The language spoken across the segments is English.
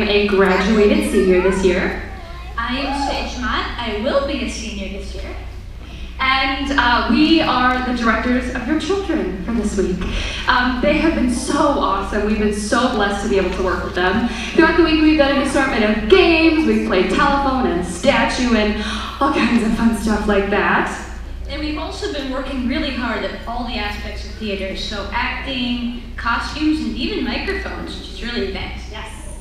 am a graduated senior this year. I am Sage Mott. I will be a senior this year. And we are the directors of your children for this week. They have been so awesome. We've been so blessed to be able to work with them. Throughout the week, we've done an assortment of games. We've played telephone and statue and all kinds of fun stuff like that. And we've also been working really hard at all the aspects of theater, so acting, costumes, and even microphones, which is really advanced.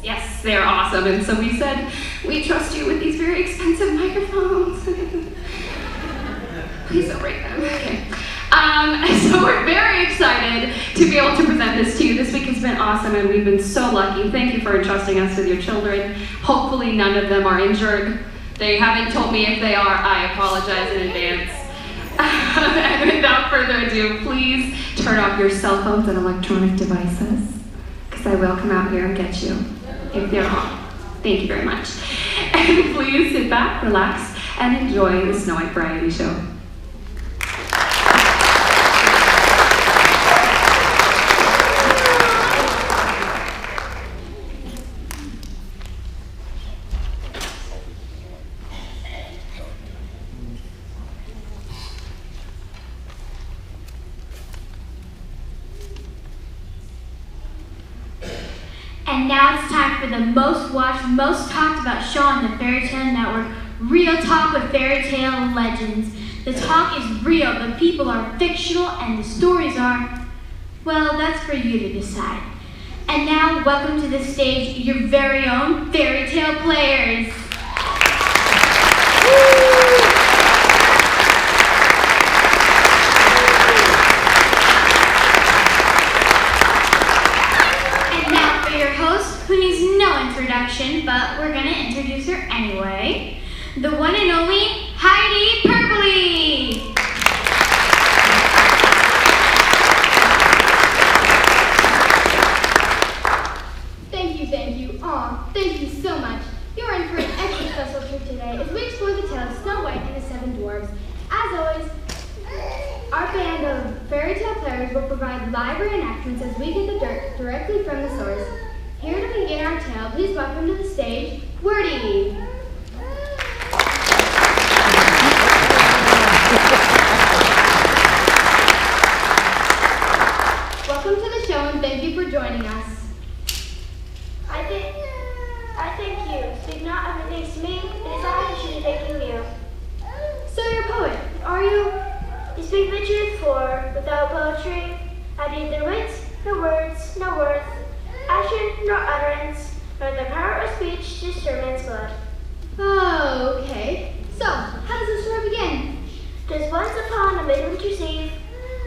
Yes, they're awesome. And so we said, we trust you with these very expensive microphones. Please don't break them. Okay. So we're very excited to be able to present this to you. This week has been awesome, and we've been so lucky. Thank you for entrusting us with your children. Hopefully none of them are injured. They haven't told me if they are. I apologize in advance. And without further ado, please turn off your cell phones and electronic devices, because I will come out here and get you if they're on. Thank you very much. And please sit back, relax, and enjoy the Snow White Variety Show. And now it's time for the most watched, most talked about show on the Fairy Tale Network, Real Talk with Fairy Tale Legends. The talk is real, the people are fictional, and the stories are, well, that's for you to decide. And now, welcome to the stage, your very own Fairy Tale players. Who needs no introduction, but we're gonna introduce her anyway. The one and only Heidi Purpley. Thank you. Aw, thank you so much. You're in for an extra special treat today as we explore the tale of Snow White and the Seven Dwarfs. As always, our band of fairy tale players will provide live reenactments as we get the dirt directly from the source. Here to begin our tale, please welcome to the stage, Wordy. Welcome to the show and thank you for joining us. I thank you. Speak not of it thanks to me, it is I who should be thanking you. So you're a poet, are you? You speak the truth, for without poetry, I'd neither wit, nor words, nor worth, action, nor utterance, nor the power of speech to stir man's blood. Oh, okay. So, how does the story begin? 'Twas once upon a midwinter's eve,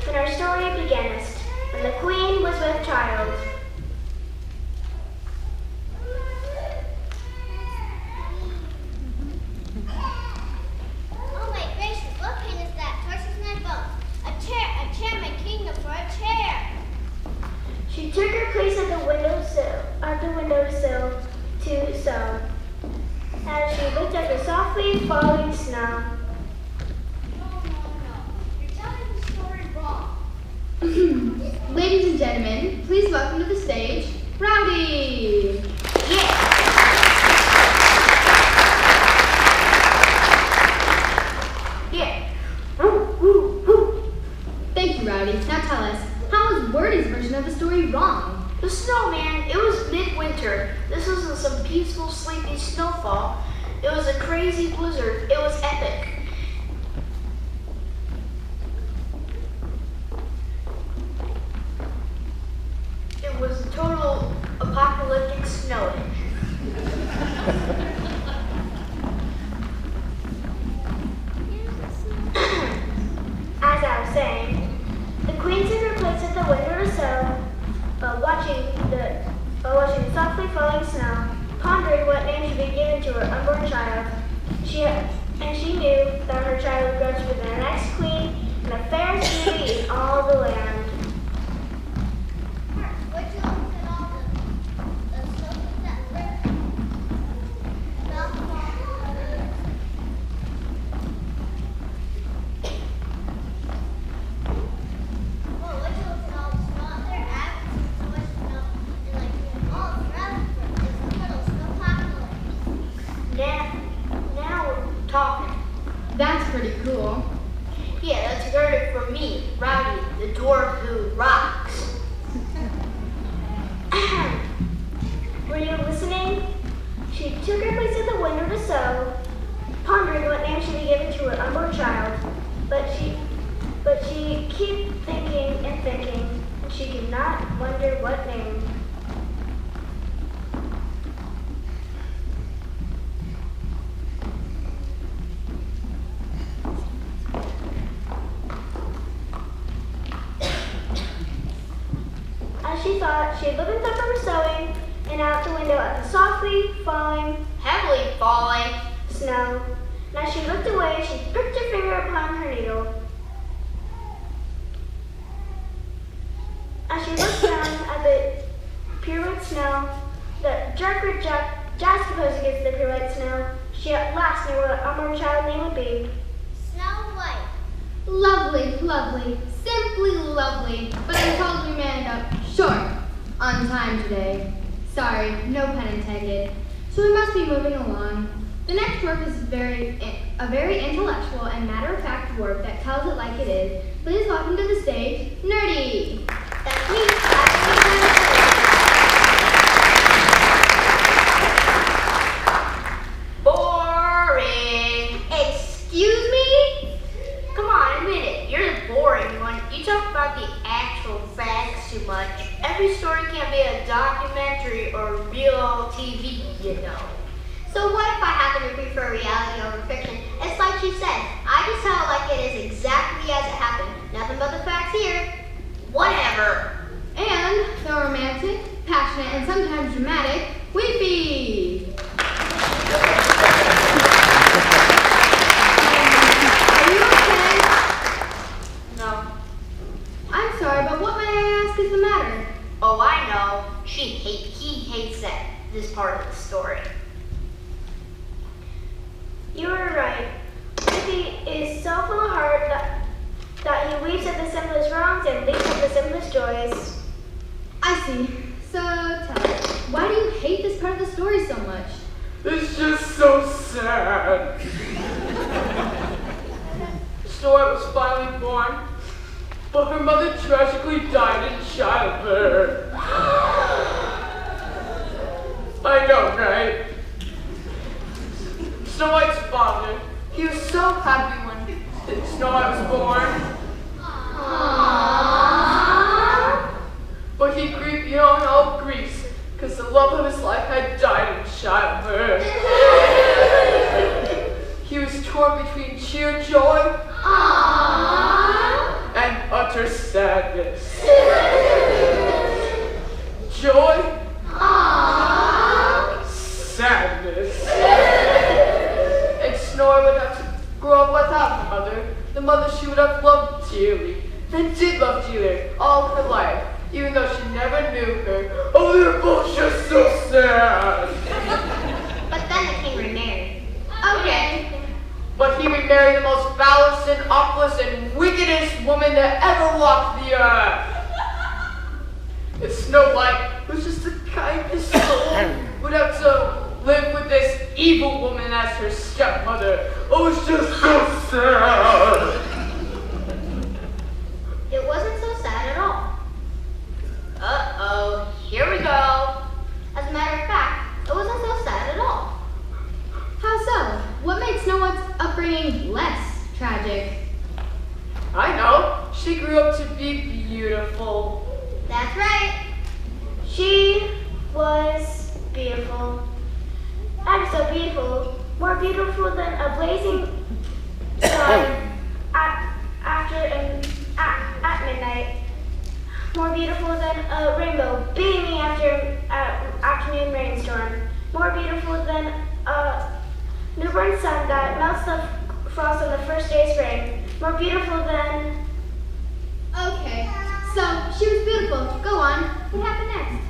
when our story beginnest, when the queen was with child. Oh my gracious, what pain is that? Torches my bones. A chair, my kingdom for a chair. She took her place at the windowsill to sew, as she looked at the softly falling snow. No. You're telling the story wrong. Ladies and gentlemen, please welcome to the stage, Rowdy. Yeah. Woo, woo, woo. Thank you, Rowdy. Now tell us, how was Wordy's version of the story wrong? The snowman, it was midwinter. This wasn't some peaceful, sleepy snowfall. It was a crazy blizzard. It was epic. It was a total apocalyptic snowing. As I was saying, the queen took her place at the window to sew, watching the softly falling snow, pondered what name should be given to her unborn child. She knew that her child would grow to be the next queen and the fairest beauty in all the land. Would you look at all the snow that rip? Well, would you look at all the snow out there? I haven't seen so much snow in like all around. There's a puddle of snow pretty cool. Yeah, that's heard it from me, Rowdy, the dwarf who rocks. Were you listening? She took her place at the window to sew, pondering what name should be given to her unborn child. But she kept thinking and thinking, and she could not wonder what name. As she thought, she looked up from her sewing and out the window at the softly falling, heavily falling snow. And as she looked away, she pricked her finger upon her needle. As she looked down at the pure white snow, the darker juxtaposed against the pure white snow, she at last knew what her unborn child name would be. Snow White. Lovely, lovely, simply lovely. But I'm told we manned up short on time today. Sorry, no pun intended. So we must be moving along. The next dwarf is a very intellectual and matter-of-fact dwarf that tells it like it is. Please welcome to the stage, Nerdy. That's me. Boring. Excuse me? Come on, admit it. You're the boring one. You talk about the actual facts too much. Every story can't be a documentary or real TV, you know. So what if I happen to prefer reality over fiction? It's like she said, I just tell it like it is exactly as it happened. Nothing but the facts here. Whatever. And the romantic, passionate, and sometimes dramatic, Weepy. Are you okay? No. I'm sorry, but what may I ask is the matter? Oh, I know. He hates this part of the story. You were right. Weepy is so full of heart that he weeps at the simplest wrongs and leaps at the simplest joys. I see. So tell me, why do you hate this part of the story so much? It's just so sad. Snow White was finally born, but her mother tragically died in childbirth. I know, right? Snow White's father, he was so happy when Snow White was born. But he grieved beyond all griefs, because the love of his life had died in childbirth. He was torn between sheer joy and utter sadness. Joy, sadness. And Snow White would have to grow up without the mother she would have loved dearly, and did love dearly all her life, even though she never knew her. Oh, they're both just so sad. But then the king remarried. Okay. But he remarried the most foulest and awfulest and wickedest woman that ever walked the earth. And Snow White, who's just the kindest soul, would have to live with this evil woman as her stepmother. Oh, it's just so sad. It wasn't so sad at all. Uh-oh, here we go. As a matter of fact, it wasn't so sad at all. How so? What made Snow White's upbringing less tragic? I know. She grew up to be beautiful. That's right. She was beautiful. I'm so beautiful. More beautiful than a blazing sun at midnight. More beautiful than a rainbow beaming after an afternoon rainstorm. More beautiful than a newborn sun that melts the frost on the first day of spring. More beautiful than... Okay, so she was beautiful. Go on. What happened next?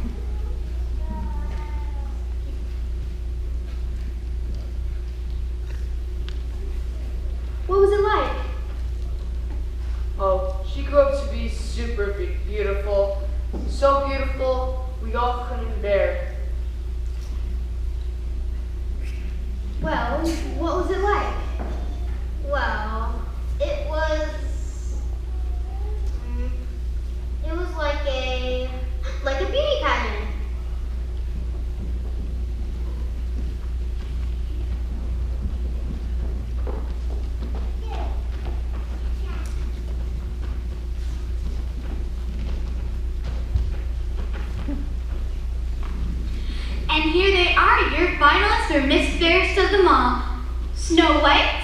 What was it like? Oh, she grew up to be super beautiful. So beautiful, we all couldn't bear. Well, what was it like? Well, are your finalists for Miss Fairest of them all. Snow White.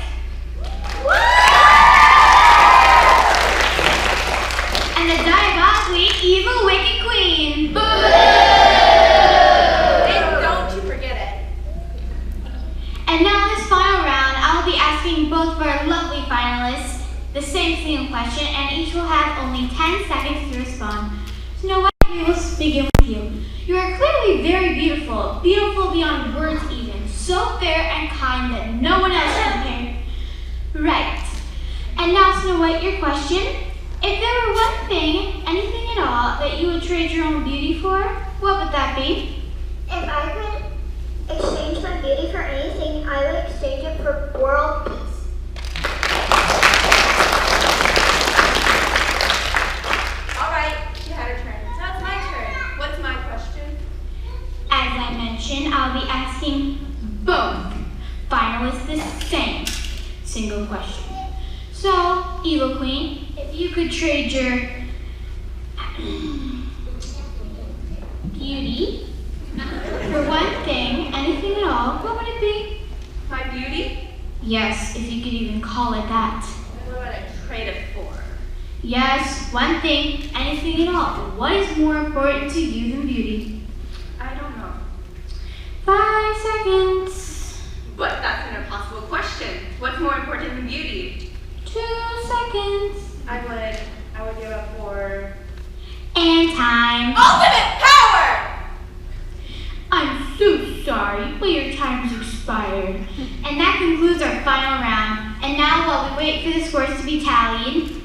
And the diabolically evil wicked queen. And don't you forget it. And now in this final round, I'll be asking both of our lovely finalists the same single question, and each will have only 10 seconds to respond. Snow White, we will begin with you. You are clearly very beautiful, beautiful beyond words even, so fair and kind that no one else compared. Right. And now, Snow White, your question. If there were one thing, anything at all, that you would trade your own beauty for, what would that be? If I could exchange my beauty for anything, I would exchange it for world peace. All right, she had her turn. Now it's my turn. What's my question? As I mentioned, I'll be asking both finalists the same single question. So, Evil Queen, if you could trade your beauty for one thing, anything at all, what would it be? My beauty? Yes, if you could even call it that. What would I trade it for? Yes, one thing, anything at all. What is more important to you than beauty? I don't know. 5 seconds. But that's an impossible question. What's more important than beauty? 2 seconds. I would give up for And time. ultimate power! I'm so sorry, but your time has expired. And that concludes our final round. And now while we wait for the scores to be tallied.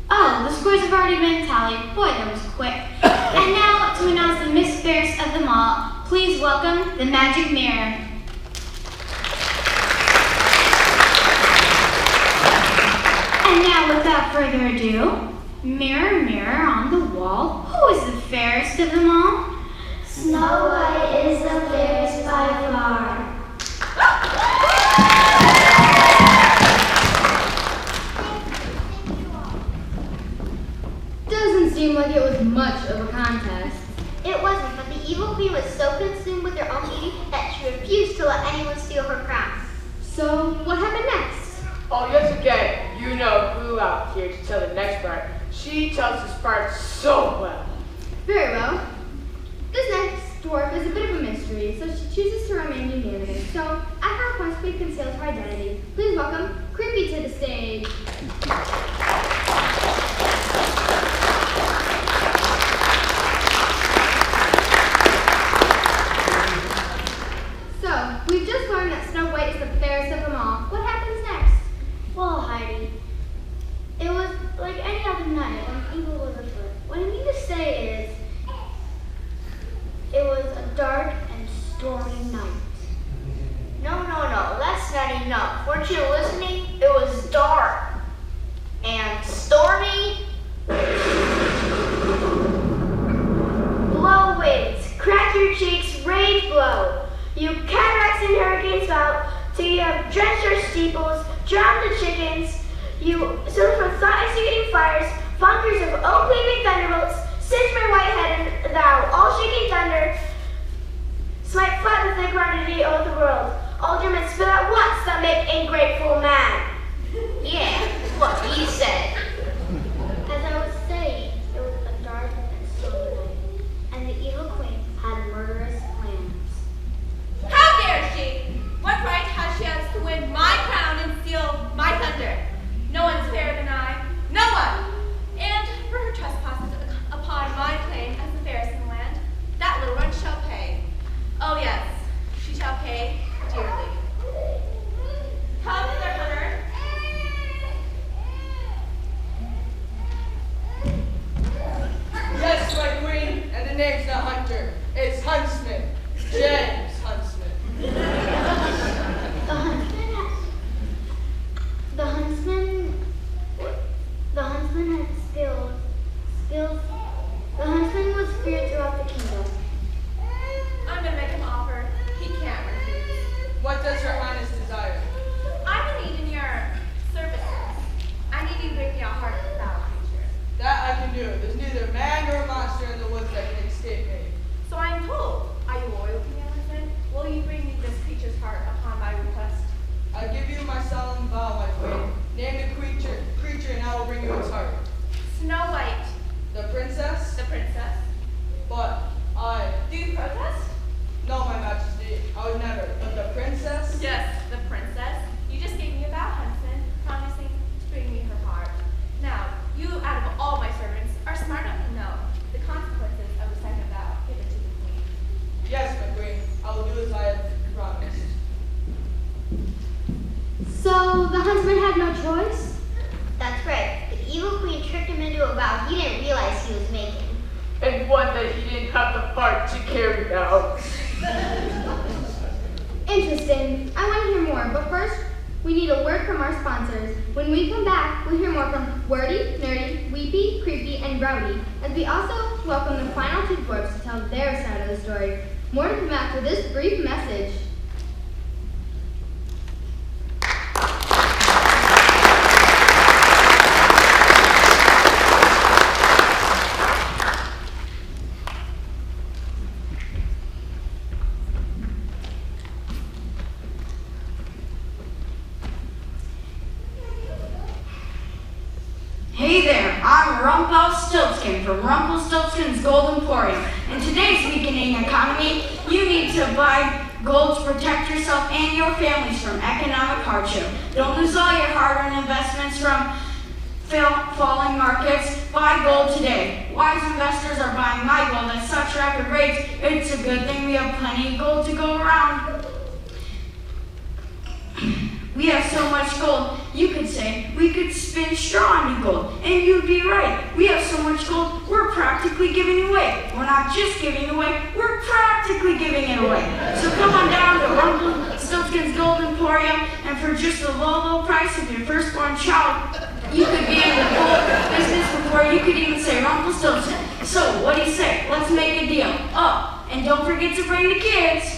Oh, the scores have already been tallied. Boy, that was quick. And now to announce the Miss Fairest of them all, please welcome the Magic Mirror. And now, without further ado, mirror, mirror on the wall, who is the fairest of them all? Snow White is the fairest by far. Doesn't seem like it was much of a contest. It wasn't, but the evil queen was so consumed with her own beauty that she refused to let anyone steal her crown. So, what happened next? Oh, yes, again, you know who out here to tell the next part. She tells this part so well. Very well. This next dwarf is a bit of a mystery, so she chooses to remain unanimous. So, at her request, we concealed her identity. Please welcome Creepy to the stage. So, we've just learned that Snow White is the fairest of them all. What happens next? Well, Heidi, it was like any other night when evil was afoot. What I mean to say is, it was a dark and stormy night. No, that's not enough. Weren't you listening? It was dark and stormy. Blow winds, crack your cheeks, rage blow. You cataracts and hurricanes spout, till you have drenched your steeples, drowned the chickens. You silver from thought-executing fires, bunkers of oak-weaving thunderbolts, singe my white head and thou, all shaking thunder, smite flat the thick quantity of the world. All Germans spill at once that make ungrateful man. Yeah, what he said. As I was saying, it was a dark and stormy night, and the evil queen had murderous plans. How dare she? What right has she to win my crown and steal my thunder? No one's fairer than I. No one! And for her trespasses upon my claim as the fairest in the land, that the huntsman had no choice? That's right. The evil queen tricked him into a vow he didn't realize he was making. And one that he didn't have the heart to carry out. Interesting. I want to hear more, but first, we need a word from our sponsors. When we come back, we'll hear more from Wordy, Nerdy, Weepy, Creepy, and Rowdy, as we also welcome the final two dwarfs to tell their side of the story. More to come after this brief message. Hey there, I'm Rumpelstiltskin from Rumpelstiltskin's Gold Emporium. In today's weakening economy, you need to buy gold to protect yourself and your families from economic hardship. Don't lose all your hard-earned investments from falling markets. Buy gold today. Wise investors are buying my gold at such rapid rates. It's a good thing we have plenty of gold to go around. We have so much gold, you could say we could spin straw into gold, and you'd be right. We have so much gold, we're practically giving it away. We're not just giving it away, we're practically giving it away. So come on down to Rumpelstiltskin's Gold Emporium, and for just the low price of your firstborn child, you could be in the gold business before you could even say Rumpelstiltskin. So what do you say? Let's make a deal. Oh, and don't forget to bring the kids.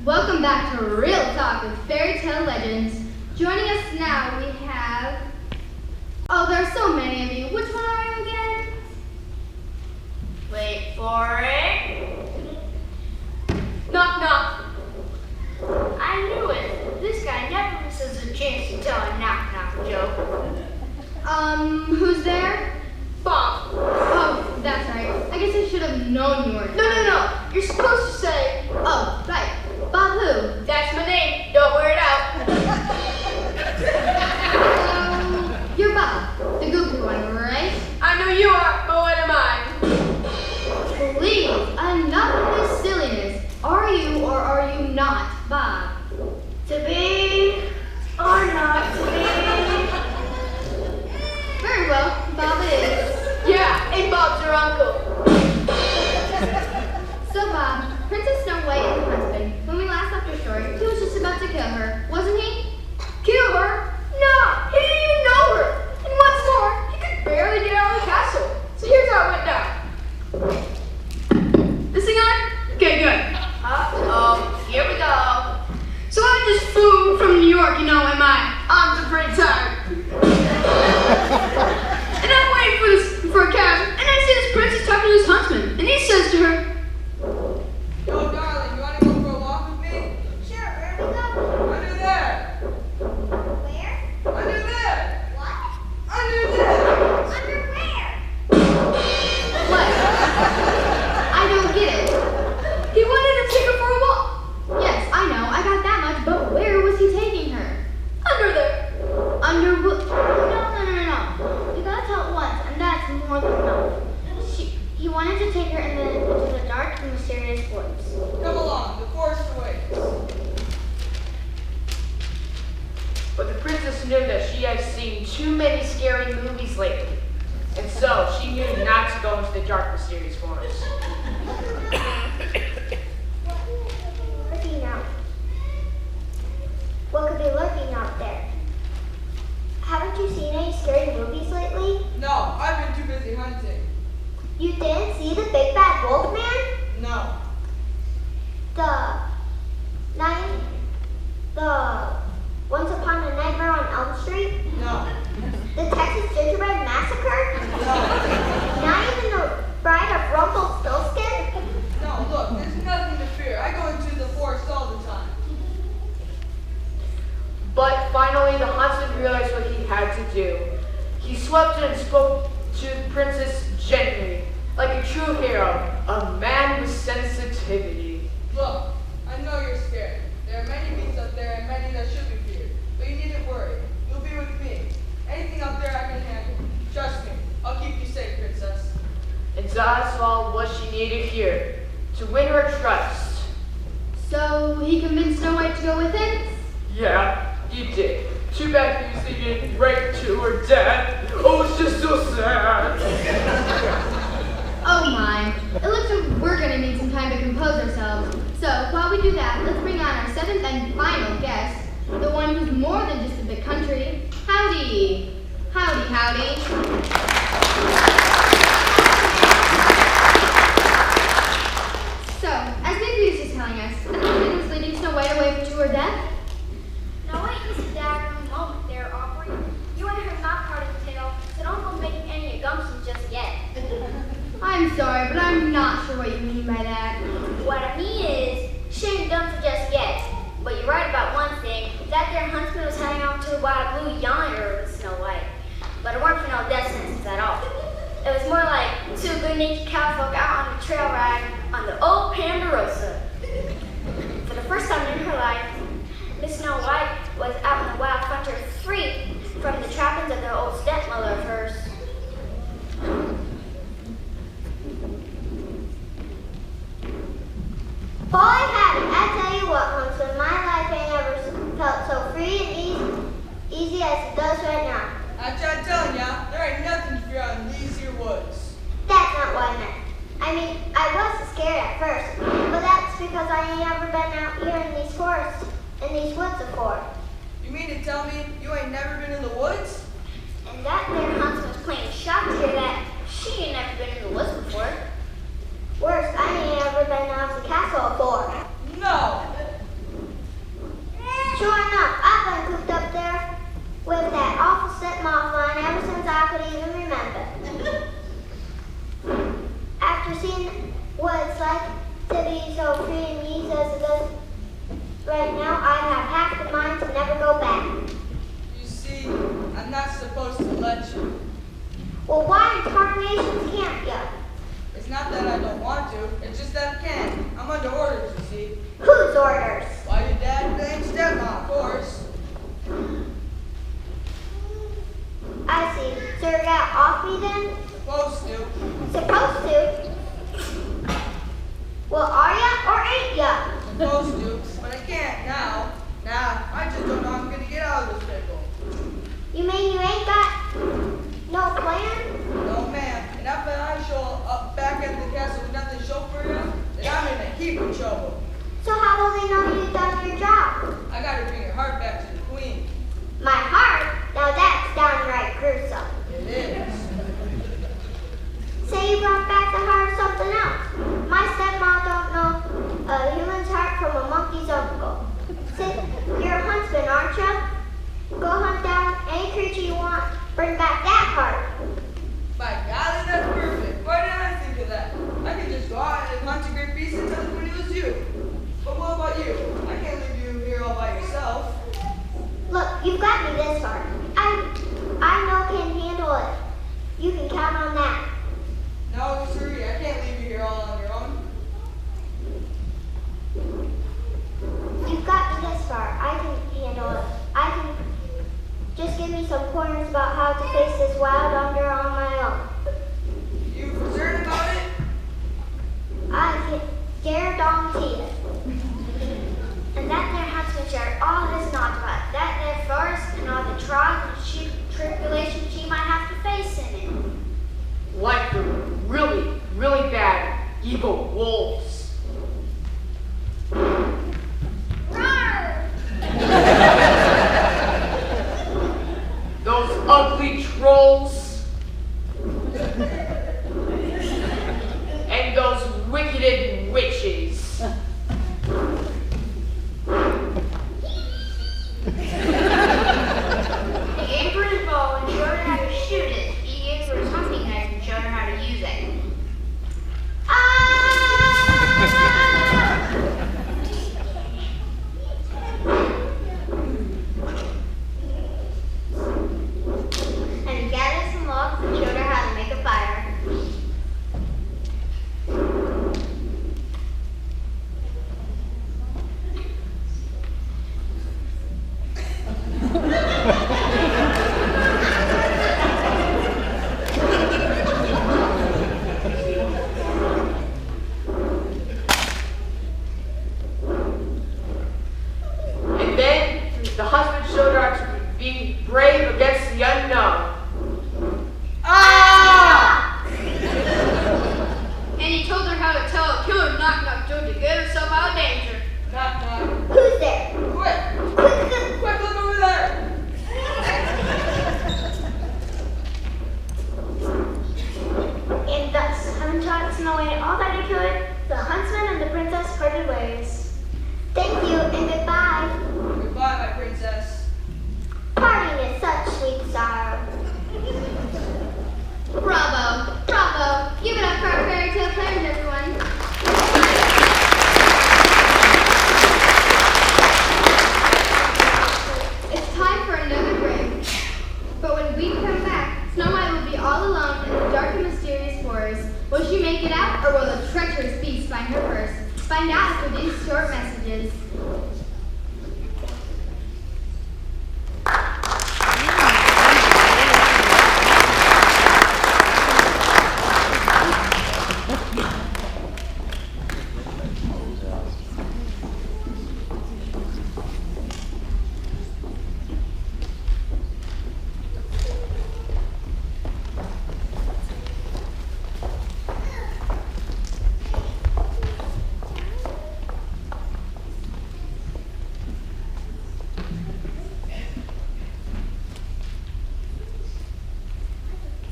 Welcome back to Real Talk with Fairy Tale Legends. Joining us now we have... Oh, there are so many of you. Which one are you again? Wait for it. Knock, knock. I knew it. This guy never misses a chance to tell a knock-knock joke. Who's there? Bob. Oh, that's right. I guess I should have known you were. No. You're supposed to say, Oh, right. Bob who? that's my name. Don't wear it out. You're Bob, the goofy one, right? I know you are, but what am I? Please, enough of this silliness. Are you or are you not Bob? To be or not to be. Very well, Bob is. Yeah, and Bob's your uncle. So Bob, Princess Snow White and the Huntsman, when we last left your story, he was just about to kill her, wasn't he? Kill her? No, he didn't even know her. And what's more, he could barely get out of the castle. So here's how it went down. This thing on? Okay, good. Here we go. So I just flew from New York, you know, am I? I'm pretty tired. And I'm waiting for a cab, and I see this princess talking to this huntsman, and he says to her, Yo, darling, you want to go for a walk with me? Sure, where we go? Under there. Where? Under there. What? Under there. Under where? What? I don't get it. he wanted to take her for a walk. Yes, I know, I got that much, but where was he taking her? Under there. Under what? No. You gotta tell it once, and that's more than enough. He wanted to take her into the dark and mysterious woods. Come along, the forest awaits. But the princess knew that she had seen too many scary movies lately, and so she knew not to go into the dark, mysterious forest. Lurking out. What could be lurking out there? Haven't you seen any scary movies lately? No, I've been too busy hunting. You didn't see the big bad wolf man? No. The Once Upon a Nightmare on Elm Street? No. The Texas Gingerbread Massacre? Not even the Bride of Rumpelstiltskin? No, look, there's nothing to fear. I go into the forest all the time. But finally, the huntsman realized what he had to do. He swept in and spoke to Princess gently, like a true hero, a man with sensitivity. Look, I know you're scared. There are many beasts up there and many that should be feared. But you needn't worry. You'll be with me. Anything up there I can handle. Trust me, I'll keep you safe, Princess. And that's all what she needed here, to win her trust. So he convinced Snow White to go with him? Yeah, he did. Too bad news they didn't break to her death. Oh, it's just so sad. Oh my. It looks like we're gonna need some time to compose ourselves. So while we do that, let's bring on our seventh and final guest, the one who's more than just a big country. Howdy. Howdy, howdy. So, as Big Beast is telling us, the husband was leading Snow White away to her death. Now wait just a daggone moment there, Aubrey. You ain't heard my part of the tale, so don't go making any assumptions just yet. I'm sorry, but I'm not sure what you mean by that. What I mean is, she ain't done for just yet. But you're right about one thing. That there huntsman was hanging on to the wild blue yonder with Snow White. But it weren't for no death sentence at all. It was more like two good-natured cowfolk out on a trail ride on the old Ponderosa. For the first time in her life, Miss Snow White was out in the wild frontier, free from the trappings of the old stepmother of hers. Boy, howdy, I tell you what, Huntsman, my life ain't ever felt so free and easy as it does right now. I tried telling ya, there ain't nothing to fear out in these here woods. That's not what I meant. I mean, I was scared at first, but that's because I ain't ever been out here in these forests, in these woods before. You mean to tell me you ain't never been in the woods? And that there huntsman's plain shocked to hear that she ain't never been in the woods before. Worse, I ain't ever been out of the castle before. No. Sure enough, I've been cooped up there with that awful stepmom of mine ever since I could even remember. After seeing what it's like to be so free and easy as it is right now, I have half the mind to never go back. You see, I'm not supposed to let you. Well, why in tarnations can't ya? It's not that I don't want to, it's just that I can't. I'm under orders, you see. Whose orders? Why your dad and stepmom, of course. I see. So you're gonna off me then? Supposed to. Supposed to? Well, are ya or ain't ya? Supposed to, but I can't now. Nah, I just don't know how I'm gonna get out of this pickle. You mean you ain't got no plan? No, ma'am. And after I show up back at the castle with nothing to show for you, then I'm in a heap of trouble. So how will they know you've done your job? I gotta bring your heart back to the queen. My heart? Now that's downright gruesome. It is. Say you brought back the heart of something else. My stepmom don't know a human's heart from a monkey's uncle. Say, you're a huntsman, aren't you? Go hunt down any creature you want. Bring back that heart. By golly, that's perfect. Why didn't I think of that? I could just go out and hunt a great beast and tell the queen it was you. But what about you? I can't leave you here all by yourself. Look, you've got me this far. I know can handle it. You can count on that. No, sirree, I can't leave you here all on your own. You've got me this far. I can handle it. I can just give me some pointers about how to face this wild under on my own. You concerned about it? I can guarantee it. And that there huntsman shared all his knowledge about that there forest and all the trials and tribulations she might have to face in it. Like the really, really bad evil wolves. Those ugly trolls. And those wicked witches. showed her to be being brave against the unknown. Ah! And he told her how to tell a killer knock-knock joke to get herself out of danger. Knock, knock. Who's there? Quick! Quick, look over there! And thus, having taught Snow White all that he could, the huntsman and the princess parted ways. Thank you and goodbye. Goodbye, my princess. Parting is such sweet sorrow. Bravo! Bravo! Give it up for our fairy tale players, everyone. It's time for another break. But when we come back, Snow White will be all alone in the dark and mysterious forest. Will she make it out, or will the treacherous beast find her first? Find out after these short messages.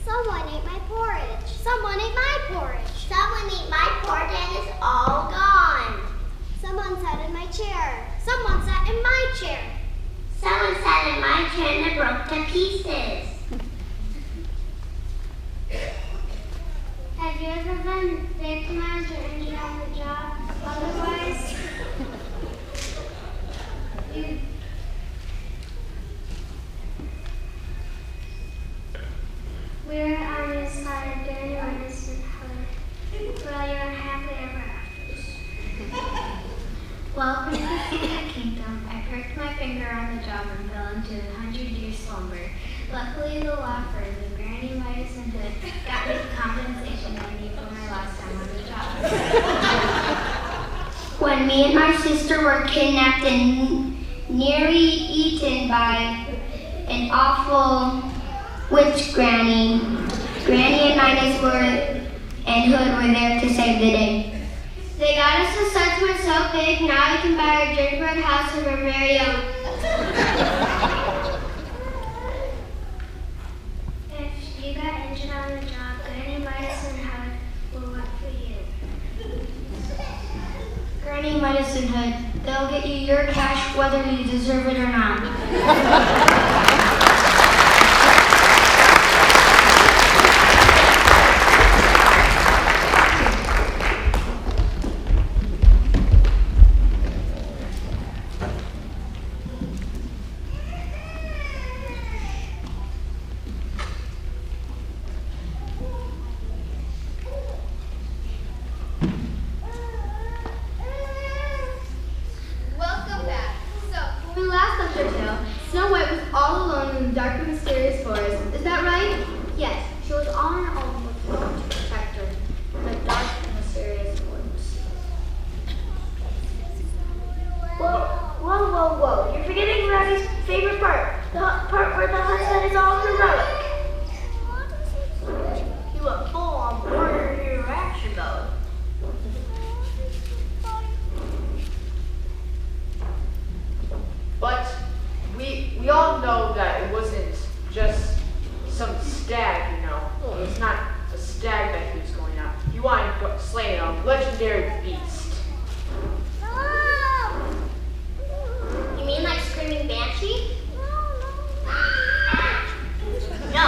Someone ate my porridge. Someone ate my porridge. Someone ate my porridge and it's all gone. Someone sat in my chair. Someone sat in my chair. Someone sat in my chair and it broke to pieces. Have you ever been victimized or injured on the job? Otherwise, you... We're on this side of Danny Anderson Hood. Well, you're happily ever afters. Welcome to the Secret Kingdom. I pricked my finger on the job and fell into a 100-year slumber. Luckily, the law firm of Granny Midas and Hood got me the compensation I need for my last time on the job. When me and my sister were kidnapped and nearly eaten by an awful witch Granny and Midas and Hood were there to save the day. They got us a settlement so big, now we can buy our gingerbread house and we're very young. If you got injured on the job, Granny Midas and Hood will work for you. Granny Midas and Hood, they'll get you your cash whether you deserve it or not. Welcome back. So, when we last left our tale, Snow White was all alone in the dark and mysterious forest. Is that right? Yes, she was on her own with no one to protect her in the dark and mysterious woods. Whoa. You're forgetting Rowdy's favorite part. The part where the huntsman is all heroic. You went full on warrior hero action mode. But we all know that it wasn't just some stag, you know. It was not a stag that he was going after. He wanted to go slay a legendary beast. You mean like Screaming Banshee? No,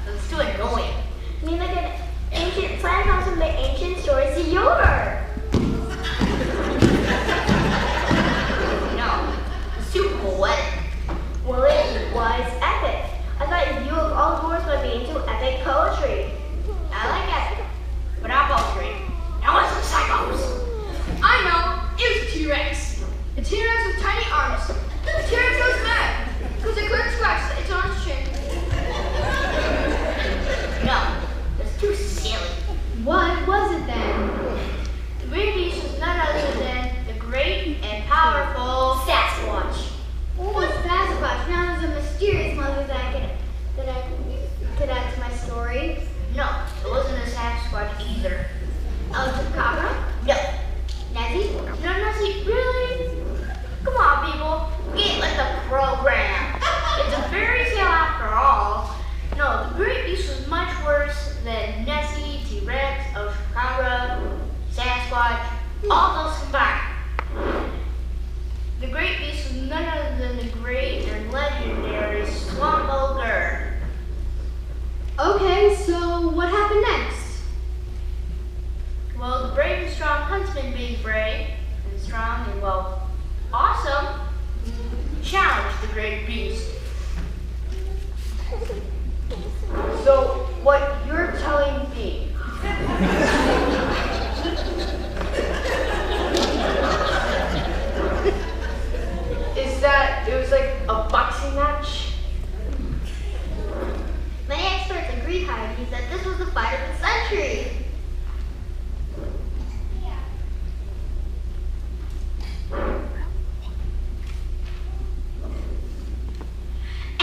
it's too annoying. I mean like an ancient plan comes from the ancient stories of yore. No, the super cool wedding. Well, it was epic. I thought you of all dwarves might be into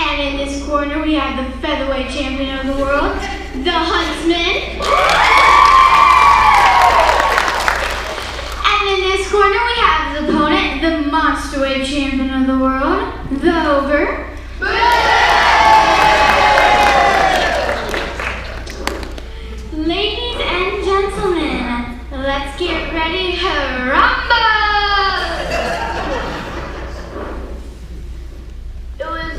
And in this corner we have the featherweight champion of the world, the Huntsman. And in this corner we have the opponent, the monsterweight champion of the world, the Ogre. Ladies and gentlemen, let's get ready to rumble! It was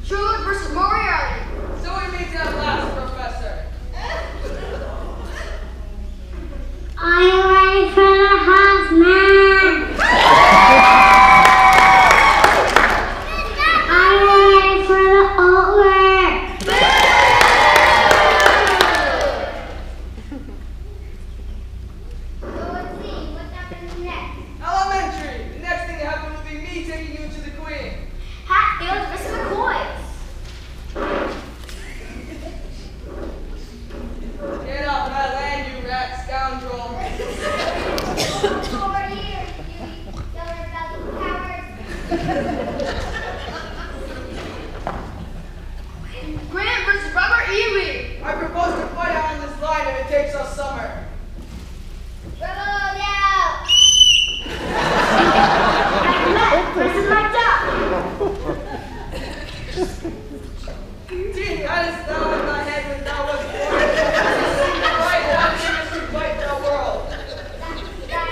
Charlotte versus Moriarty. So we made that last, Professor. Are you ready for the Huntsman? Are you ready for the Ogre? So let's see, what happens next? Elementary. The next thing to happen will be me taking you to the Queen. Hatfield versus McCoys. Get off my land, you rat scoundrel. Over here, you silver belted cowards. Grant versus Robert E. Lee. I propose to fight out on this line if it takes us summer. Rebel down. Versus Mike Duck. Gee, that is now in my head when that was born. Right, one chemistry fight for the world. Thy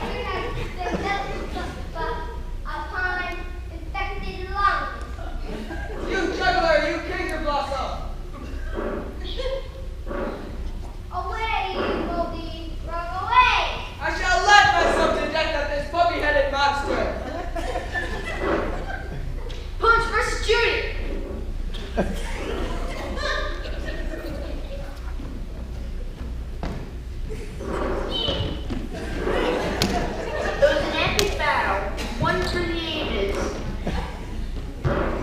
food has been built upon infected lungs. You juggler, you canker blossom. Away, you moldy rug, away! I shall laugh myself to death at this puppy-headed monster. Punch versus Judy. It was an epic battle, one for the ages.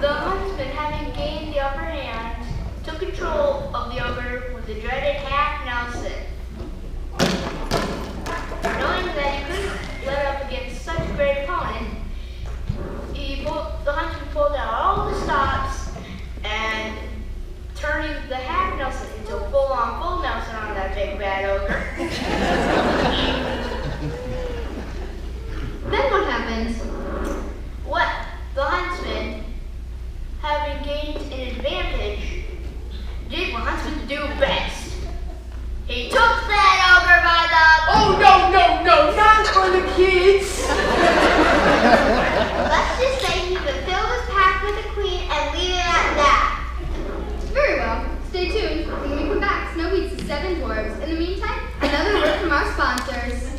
The Huntsman, having gained the upper hand, took control of the Ogre with the dreaded half Nelson. Knowing that he couldn't let up against such a great opponent, the Huntsman pulled out all the stops and turning the half Nelson into a full-on full Nelson on that big bad Ogre. Then what happens? Well, the Huntsman, having gained an advantage, did what Huntsman do best. He took that Ogre by the... Oh, no, not for the kids. Let's just say he fulfilled his pact with the Queen and leave it at that. Very well. Stay tuned. When we come back, Snow beats the 7 dwarves. In the meantime, another word from our sponsors.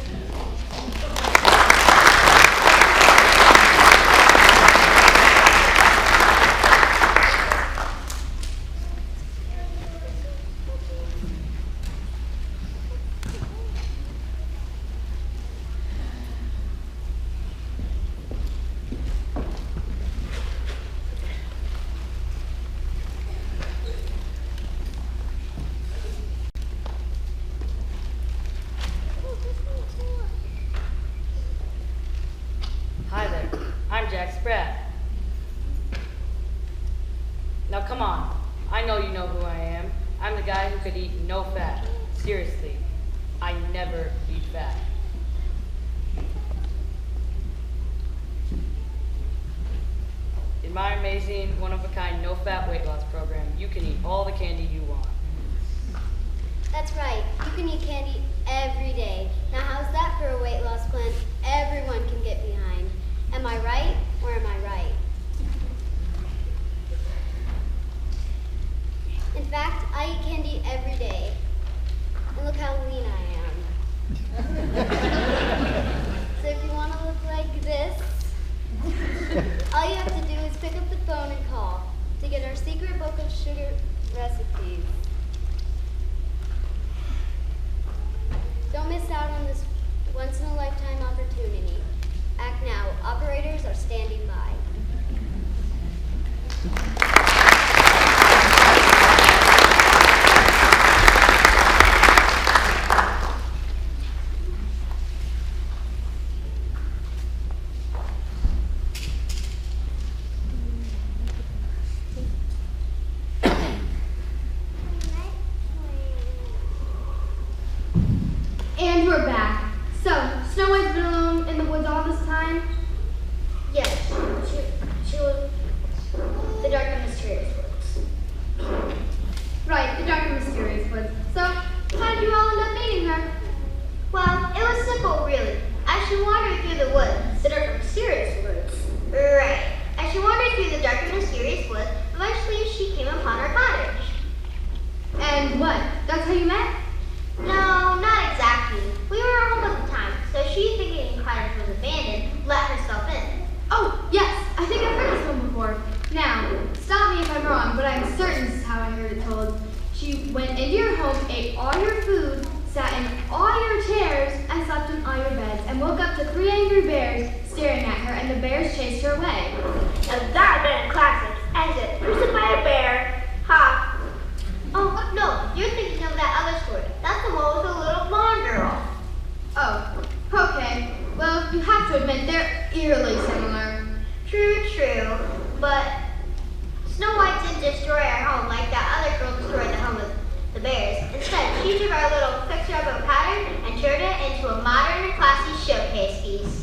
Hi there, I'm Jack Spratt. Now come on, I know you know who I am. I'm the guy who could eat no fat. Seriously, I never eat fat. In my amazing, one-of-a-kind, no-fat weight loss program, you can eat all the candy you want. That's right. You can eat candy every day. Now, how's that for a weight loss plan everyone can get behind? Am I right or am I right? In fact, I eat candy every day. And look how lean I am. So if you want to look like this, all you have to do is pick up the phone and call to get our secret book of sugar recipes. Don't miss out on this once-in-a-lifetime opportunity. Act now. Operators are standing by. almost certain this is how I heard it told. She went into your home, ate all your food, sat in all your chairs, and slept in all your beds, and woke up to 3 angry bears staring at her, and the bears chased her away. Now that had been a classic, as it roosted by a bear. Ha! Oh, no, you're thinking of that other story. That's the one with the little blonde girl. Oh, okay. Well, you have to admit they're eerily similar. True, but Snow White didn't destroy our home like that other girl destroyed the home of the bears. Instead, she took our little fixer-upper pattern and turned it into a modern and classy showcase piece.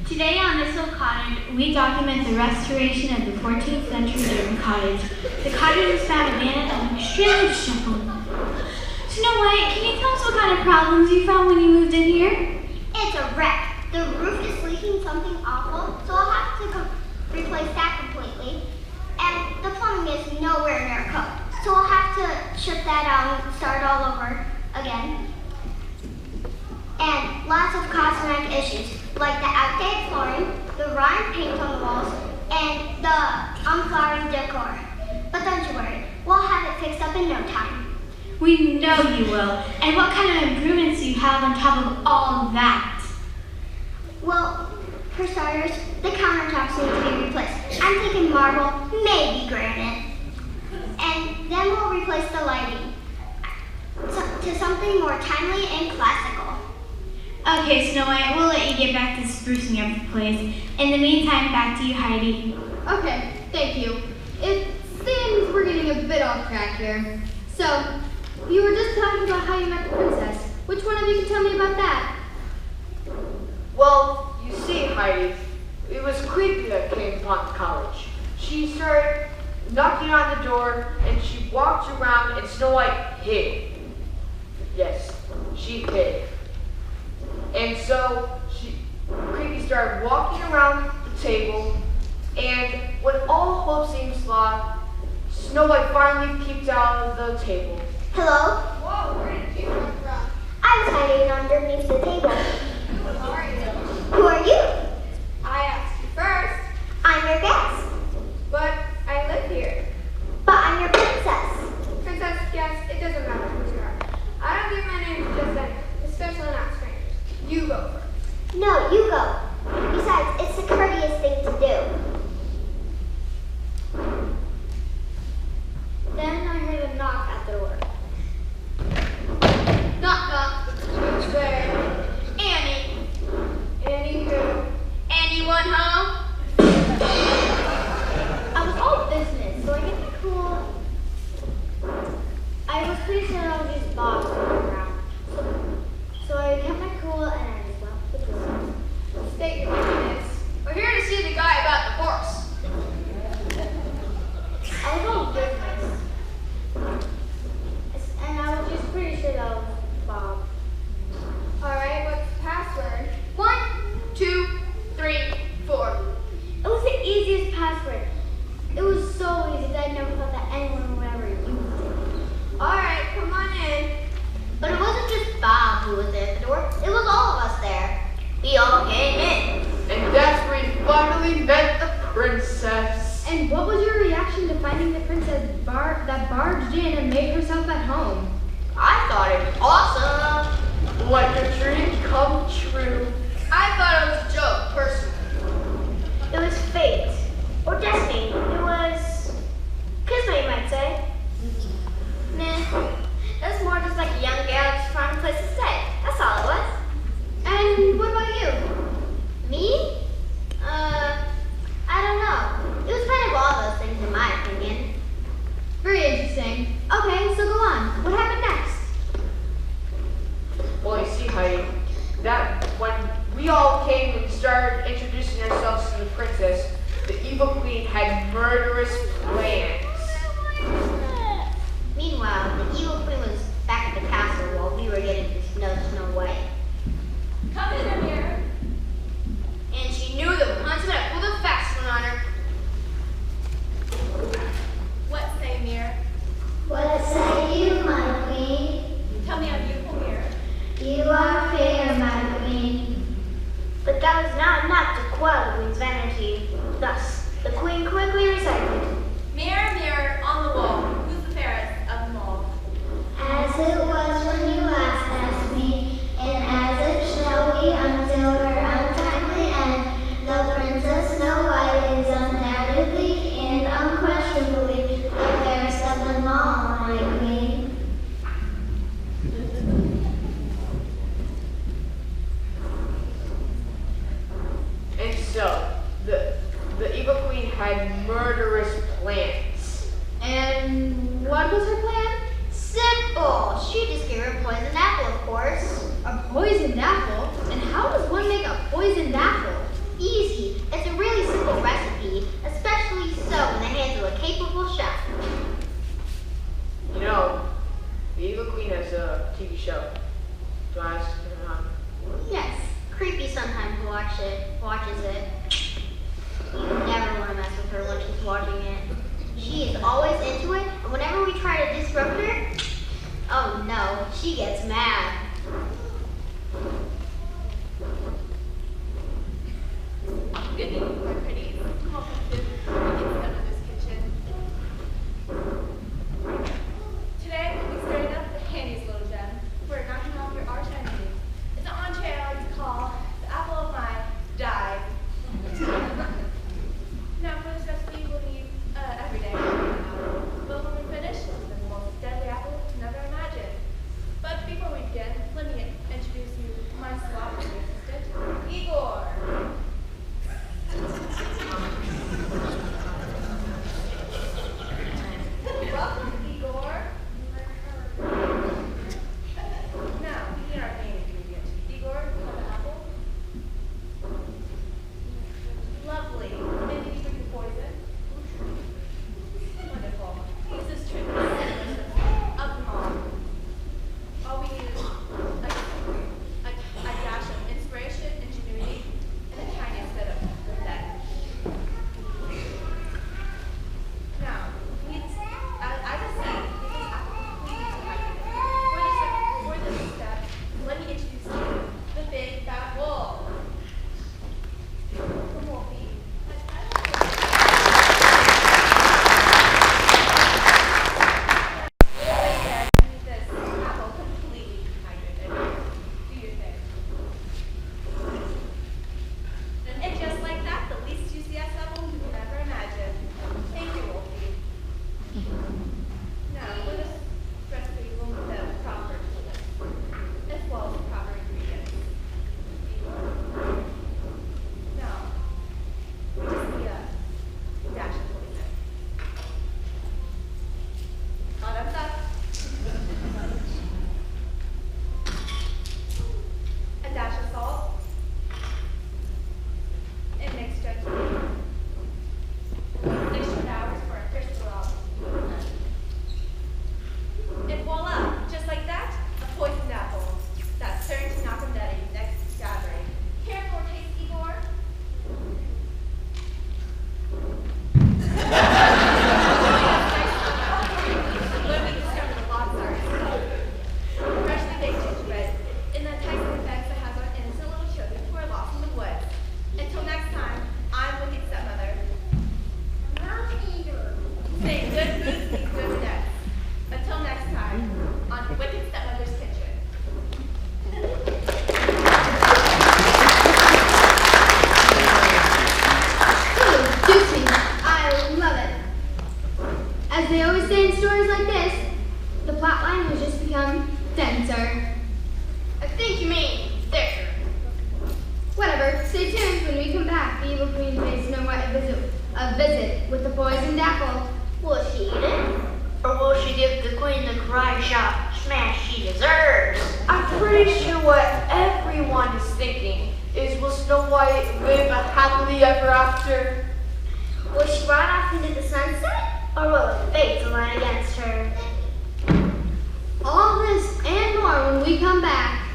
Today on this old cottage, we document the restoration of the 14th century German cottage. The cottage was found abandoned and extremely disheveled. Snow White, can you tell us what kind of problems you found when you moved in here? It's a wreck. The roof is leaking something awful, so I'll have to replace that completely. And the plumbing is nowhere near code, so I'll have to shut that out and start all over again. And lots of cosmetic issues, like the outdated flooring, the rotten paint on the walls, and the unflowering decor. But don't you worry, we'll have it fixed up in no time. We know you will. And what kind of improvements do you have on top of all of that? Well, for starters, the countertops need to be replaced. I'm thinking marble, maybe granite. And then we'll replace the lighting to something more timely and classical. Okay, Snow White, we'll let you get back to sprucing up the place. In the meantime, back to you, Heidi. Okay, thank you. It seems we're getting a bit off track here. So, you were just talking about how you met the princess. Which one of you can tell me about that? Well, you see, Heidi, it was creepy that came upon the college. She started knocking on the door, and she walked around, and Snow White hid. Yes, she hid. And so Creepy started walking around the table, and when all hope seemed lost, Snow White finally peeked out of the table. Hello? Whoa, where did you come from? I was hiding underneath the table. Who are you? Who are you? I asked you first, I'm your guest. but I live here. But I'm your princess. Princess, yes, it doesn't matter who you are. I don't give my name to just anyone, especially not strangers. You go first. No, you go. Besides, it's the courteous thing to do. Then I heard a knock at the door. Knock, knock. Who's there? Annie. Annie who? Anyone home? I was all business, so I kept my cool. I was pretty sure I was just Bob around. So I kept my cool and I just left the door. State your business. We're here to see the guy about the horse. I was all business. And I was just pretty sure that was Bob. Alright, what's the password? 1, 2, 3, 4. It was the easiest password. It was so easy that I never thought that anyone would ever use it. Alright, come on in. But it wasn't just Bob who was there at the door. It was all of us there. We all came in. And that's where he finally met the princess. And what was your reaction to finding the princess that barged in and made herself at home? I thought it was awesome. Like a dream come true. I thought it was a joke, personally. It was fate. Or destiny. It was kismet, you might say. Nah. That's more just like a young gal just finding a place to stay. That's all it was. And what about you? Me? I don't know. It was kind of all those things in my opinion. Very interesting. Okay, so go on. What happened next? Well, you see, Heidi, that when we all came and started introducing ourselves to the princess, the evil queen had murderous plans. Meanwhile, the evil queen was back at the castle while we were getting to know Snow White. Come in, Amir. And she knew the huntsman had pulled a fast one on her as not enough to quell the queen's vanity. Thus, the queen quickly recited, Mirror, mirror on the wall, who's the fairest of them all? As it was when you last asked me, and as it shall be until her untimely end, the Princess Snow White is undoubtedly and unquestionably the fairest of them all, my queen. And so, the evil queen had murderous plans. And what was her plan? Simple. She just gave her a poisoned apple, of course. A poisoned apple? And how does one make a poisoned apple? Easy. It's a really simple recipe, especially so in the hands of a capable chef. You know, the evil queen has a TV show. Do I ask her on? Yes, creepy sometimes watches it. You never want to mess with her when she's watching it. She is always into it, and whenever we try to disrupt her, oh no, she gets mad. Good evening, my pretties. Welcome to Wicked Stepmother's Kitchen. Today, we'll be starting up the handiest little gem for knocking off your arch enemy. It's an entree I like to call the apple of my dive. Now, for this recipe, we'll need everyday apple. But when we finish, it's the most deadly apple you never imagined. But before we begin, let me introduce you to my sloppy assistant, Igor. Welcome, Igor. Now, here are main ingredients. Igor, you have an apple? Lovely. Maybe you drink the poison? Wonderful. This is tricky. Of them all we need is a dash of inspiration, ingenuity, and the tiniest bit of that. Now, as I said, this is apple completely for this step, let me introduce you to the big bad wolf. The wolfie. This apple completely dehydrated. Do your thing. And just like that, the least juiciest apple you could ever imagine. Thank you, Wolfie. Now, for this recipe, we'll need the proper tools, as well as the proper ingredients. Now, we just need a dash of poison. Bottoms up. A dash of salt. And mix gently. 6 short hours for a crystal off. And voila! Just like that, a poisoned apple. That's certain to knock him dead at your next gathering. Care for a taste, Igor? When we discovered the lots are freshly baked gingerbread and the enticing effects it has on innocent little children who are lost in the woods. Until next time, I'm Wicked Stepmother. Saying good foods and good deaths. Until next time, on Wicked Stepmother's Kitchen. Ooh, juicy. I love it. As they always say in stories like this, the plot line has just become denser. I think you mean thicker. Whatever, stay tuned when we come back. The evil queen pays Snow White a visit with the poisoned apple. Will she eat it? Or will she give the queen the karate chop smash she deserves? I'm pretty sure what everyone is thinking is, will Snow White live a happily ever after? Will she ride off into the sunset? Or will fate align against her? All this and more when we come back.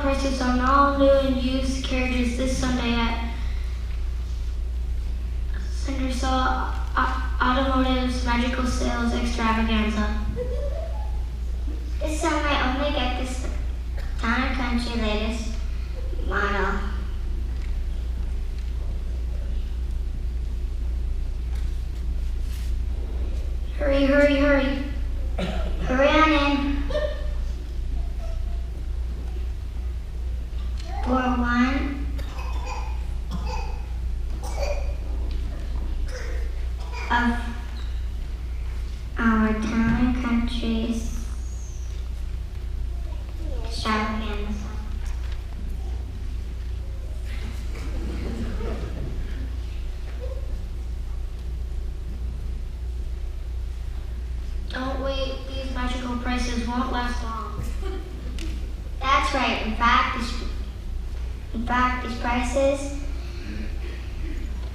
prices on all new and used carriages this Sunday at Cindersall Automotive's Magical Sales Extravaganza. This summer I only get this Town and Country latest model. Hurry, hurry, hurry. Hurry on in. For one of our Town and Country's extravaganza. Don't wait, these magical prices won't last long. That's right. In fact, these prices,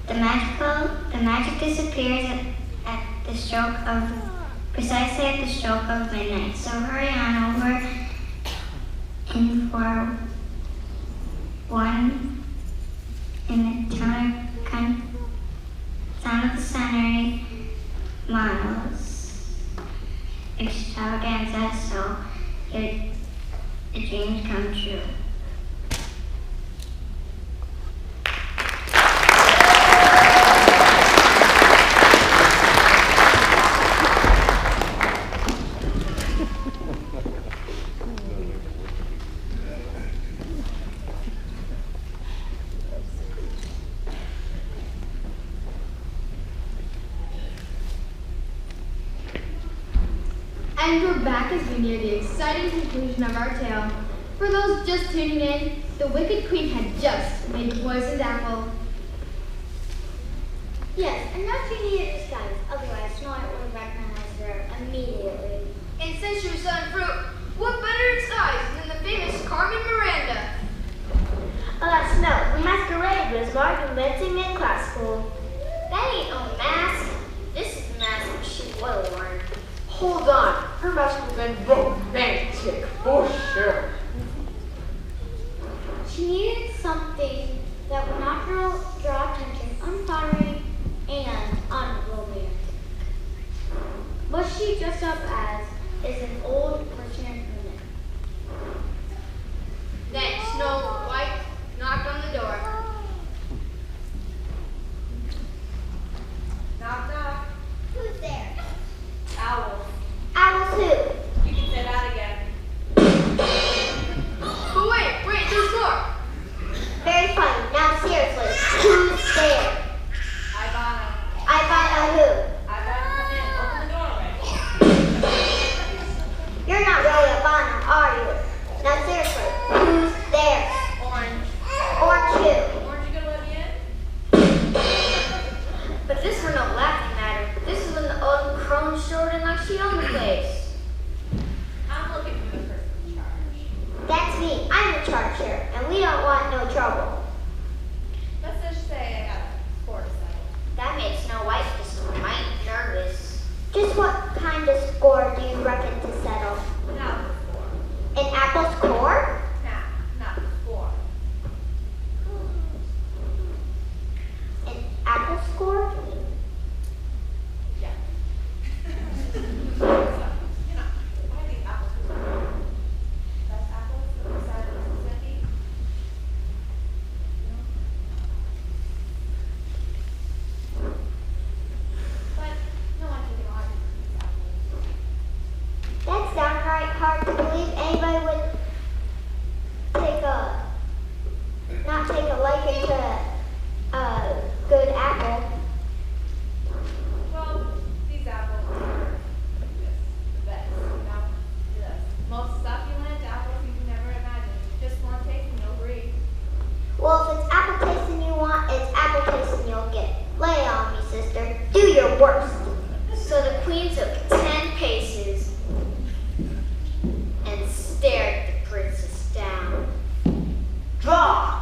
the magic disappears precisely at the stroke of midnight. So hurry on over in for one in the Town of the Century models extravaganza, so your dreams come true. And we're back as we near the exciting conclusion of our tale. For those just tuning in, the Wicked Queen had just made the poisoned apple. Yes, and now she needed disguise, otherwise Snow White would have recognized her immediately. And since she was selling fruit, what better disguise than the famous Carmen Miranda? Alas, no, the masquerade was more convincing than classical. That ain't no mask. This is the mask she would have worn. Hold on, her mask would have been romantic, for sure. She needed something that would not draw attention, unflattering, and unromantic. What she dressed up as is an old merchant woman. Then Snow White knocked on the door. Knock, knock. Who's there? Owl. Owls who? You can say that again. But wait, there's more. Very funny. Now seriously, who's there? Ivana. Ivana who? Ivana, come in. Open the doorway. You're not really Ivana, are you? Now seriously, who's there? Orange. Orange who? Orange, you gonna let me in? But this were no laughing matter. This is when the old crone showed in like she owned the place. I'm looking for the person in charge. That's me. I'm in charge here, and we don't want no trouble. Let's just say I got a score to settle. That made Snow White just mighty nervous. Just what kind of score do you reckon to settle? Not the score. An apple's core? Nah, not the score. An apple score? Yeah. So, why these apples? Best apples from the side of Mississippi? But no one can get on these apples. That's downright hard to believe anybody would not take a liking to a good apple. Well, these apples are just the best, you know? The most succulent apples you can ever imagine. Just one taste and you'll agree. Well, if it's apple tasting you want, it's apple tasting you'll get. Lay it on me, sister. Do your worst. So the queen took 10 paces and stared the princess down. Draw!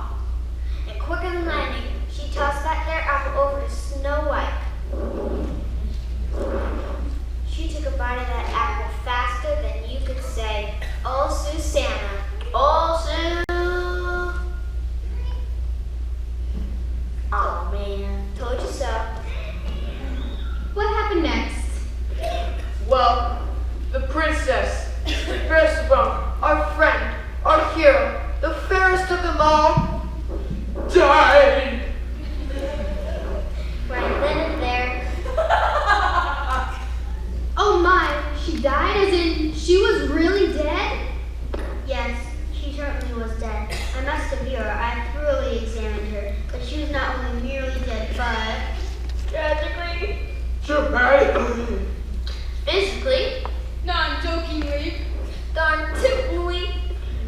And quicker than lightning, she tossed back their apple over to Snow White. She took a bite of that apple faster than you could say, "Oh, Susanna, oh, Susanna." dramatically, Physically, Non-jokingly, darn tootingly,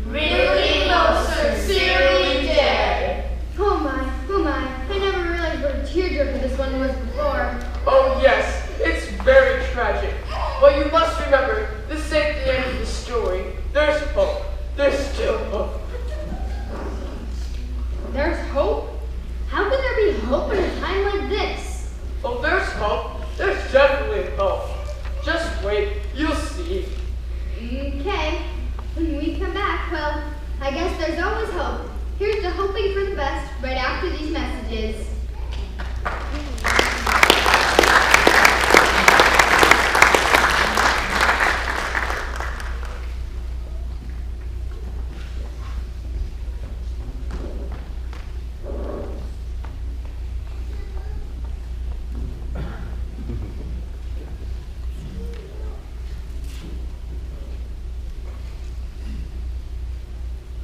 really most sincerely dead. Oh my, I never realized what a tearjerker this one was before. oh yes, it's very tragic. But you must remember, this ain't the end of the story. There's hope. There's still hope. There's hope? How can there be hope in a time like this? Oh, there's hope. There's definitely hope. Just wait, you'll see. Okay, when we come back, well, I guess there's always hope. Here's to hoping for the best right after these messages.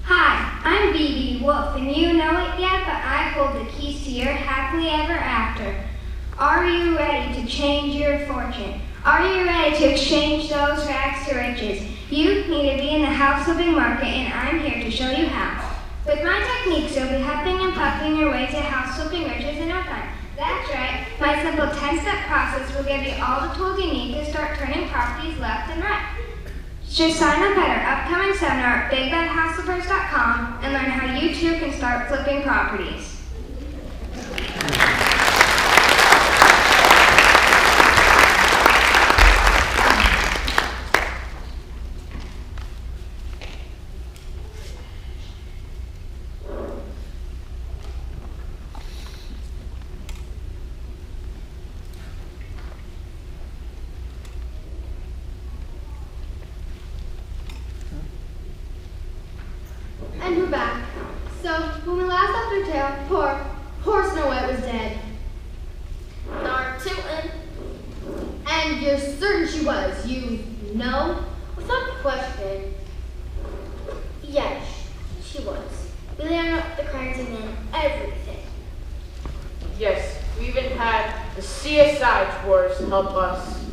Hi, I'm BB Wolf, and you know it yet, but I hold the keys to your happily ever after. Are you ready to change your fortune? Are you ready to exchange those rags to riches? You need to be in the house flipping market, and I'm here to show you how. With my techniques, you'll be huffing and puffing your way to house flipping riches in no time. That's right, my simple 10-step process will give you all the tools you need to start turning properties left and right. Just sign up at our upcoming seminar at BigBadHouseFlippers.com and learn how you too can start flipping properties. And we're back. So, when we last left our tale, poor Snow White was dead. darn tootin'. And you're certain she was, you know? Without question. Yes, she was. We learned up the crimes and then everything. Yes, we even had the CSI dwarves help us.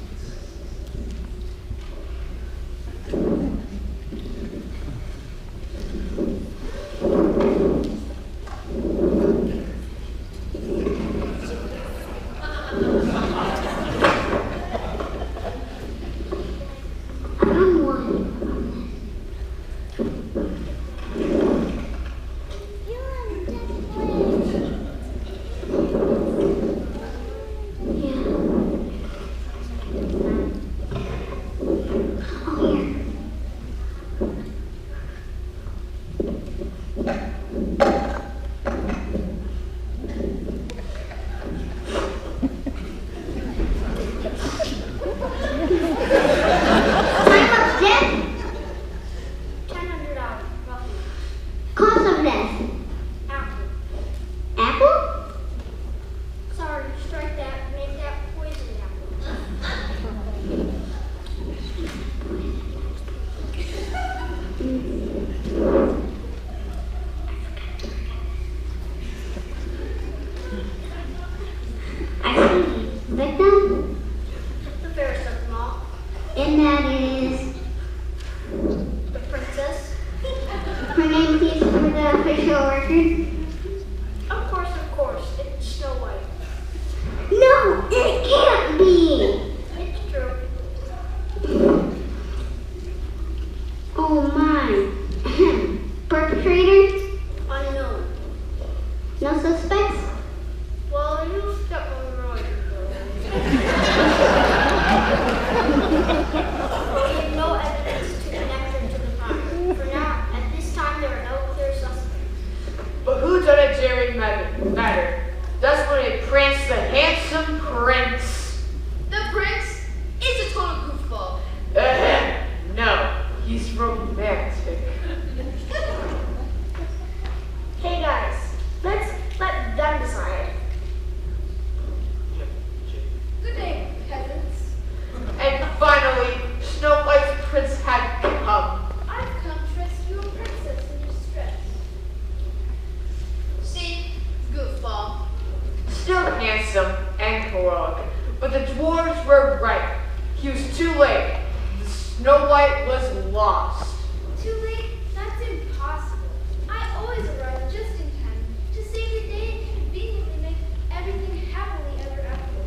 But the dwarves were right. He was too late. The Snow White was lost. Too late? That's impossible. I always arrive just in time to save the day and conveniently make everything happily ever after.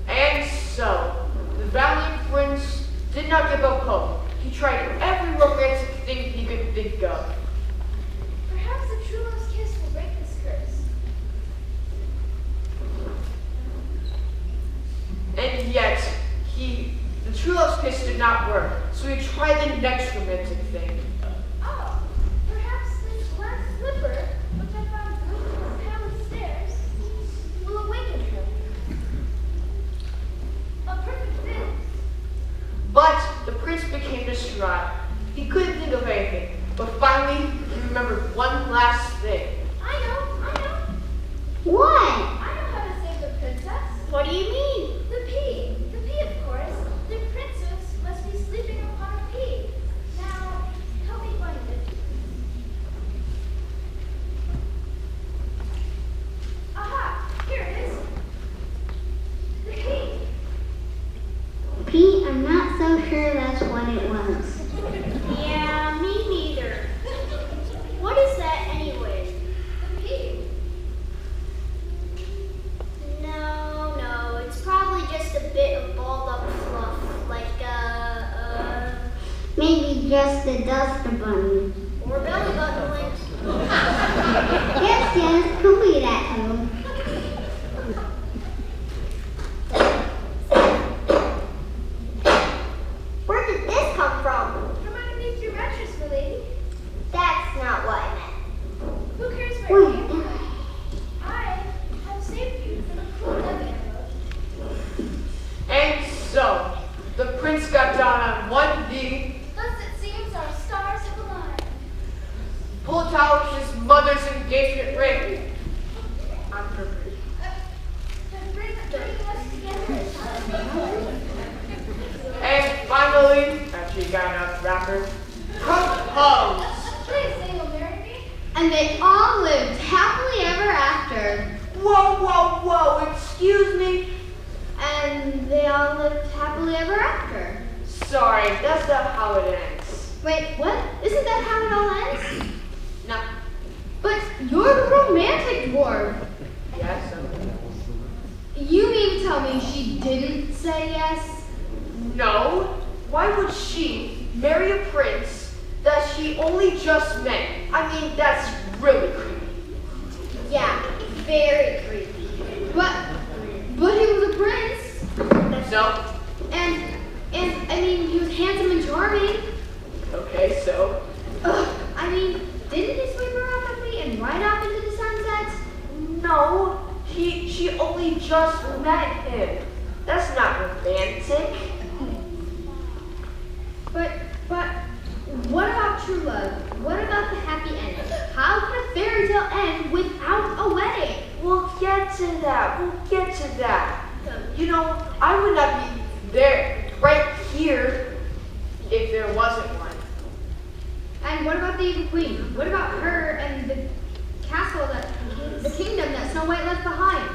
And so, the valiant prince did not give up hope. He tried every romantic thing he could think of. Perhaps the true love's kiss will break this curse. And yet, the true love's kiss did not work, so he tried the next romantic thing. Oh, perhaps this glass slipper, which I found broken on the palace stairs, will awaken her. A perfect fit. But the prince became distraught. He couldn't think of anything, but finally he remembered one last thing. I know. What? I know how to save the princess. What do you mean? The pea, of course. The princess must be sleeping upon a pea. Now, help me find it. Aha! Here it is. The pea. Pete, I'm not so sure that's what it was. Yeah, me neither. What is that anyway? The pea. No, it's probably just a bit of balled up fluff, like Maybe just the duster bunny. or belly button lint. Yes, could be that too. Where did this come from? From underneath your mattress, my lady. That's not what I meant. Who cares where it Wait. came from? I have saved you from a cruel death arrow. And so, the prince got down on one knee, Thus it seems our stars have aligned. pulled out his mother's engagement ring on her finger. To bring us together. And finally, after he got enough wrapper, proposed. Please say you'll marry me. And they all lived happily ever after. Whoa, excuse me? And they all lived happily ever after. Sorry, that's not how it ends. Wait, what? Isn't that how it all ends? No. But you're the romantic dwarf. Yes? You mean to tell me she didn't say yes? No. Why would she marry a prince that she only just met? I mean, that's really creepy. Yeah, very creepy. But he was a prince. So? And I mean, he was handsome and charming. Okay, so? I mean, didn't he sweep her off her feet and ride off into the sunset? No. She only just met him. That's not romantic. But what about true love? What about the happy ending? How can a fairy tale end without a wedding? We'll get to that. You know, I would not be there right here if there wasn't one. And what about the evil queen? What about her and the castle the kingdom that Snow White left behind?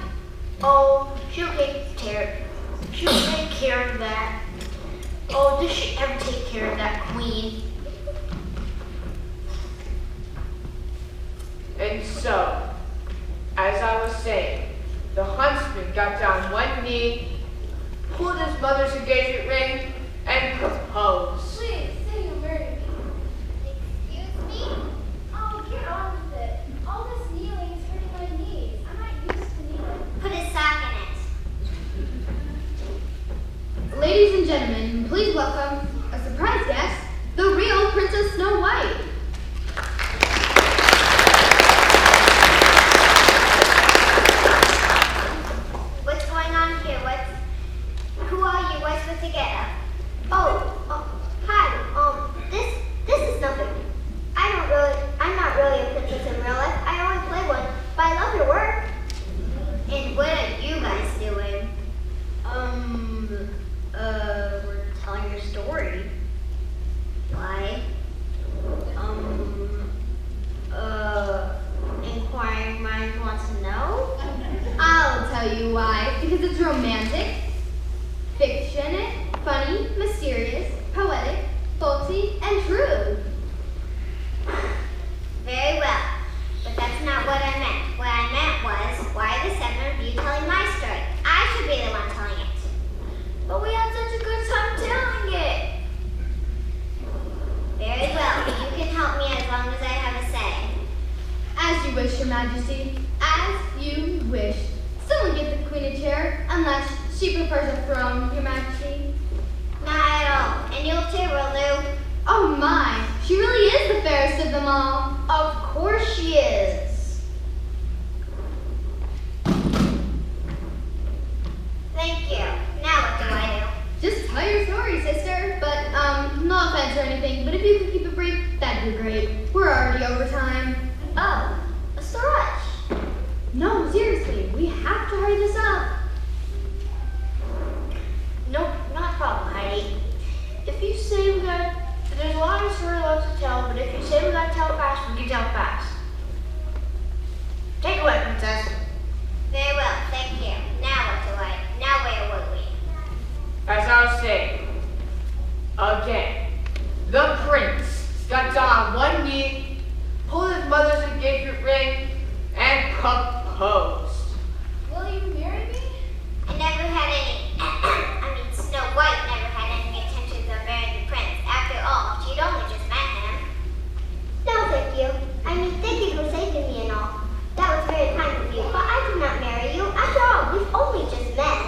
Oh, she'll take care of that. Oh, does she ever take care of that queen? And so, as I was saying, the huntsman got down one knee, pulled his mother's engagement ring, and proposed. Please say you'll marry me. Excuse me? Oh, get on with it. All this kneeling is hurting my knees. I'm not used to kneeling. Put a sock in it. Ladies and gentlemen, please welcome a surprise guest, the real Princess Snow White. What's going on here? Who are you? What's with the get-up? Hi. This is nothing. I'm not really a princess in real life. I only play one, but I love your work. And what are you guys doing? We're telling your story. Why? tell you why. Because it's romantic, fictionic, funny, mysterious, poetic, folksy, and true. Very well. But that's not what I meant. What I meant was, why are the 7 of you telling my story? I should be the one telling it. But we had such a good time telling it. Very well. You can help me as long as I have a say. As you wish, Your Majesty. As you wish. Someone get the Queen a chair, unless she prefers a throne, Your Majesty. Not at all. And you'll too, will do. Oh my, she really is the fairest of them all. Of course she is. Thank you. Now what do I do? Just tell your story, sister. But, no offense or anything, but if you could keep it brief, that'd be great. We're already over time. Oh, what's the rush? No, seriously, we have to hurry this up. Nope, not a problem, Heidi. If you say we got, there's a lot of story lots to tell, but if you say we gotta tell it fast, we can tell it fast. Take it away, Princess. Very well, thank you. Now where were we? As I was saying, again, the prince got down on one knee, pulled his mother's engagement ring, and proposed. Will you marry me? I never had any, Snow White never had any intentions of marrying the prince. After all, she'd only just met him. No, thank you. Thank you for saving me and all. That was very kind of you, but I did not marry you. After all, we've only just met.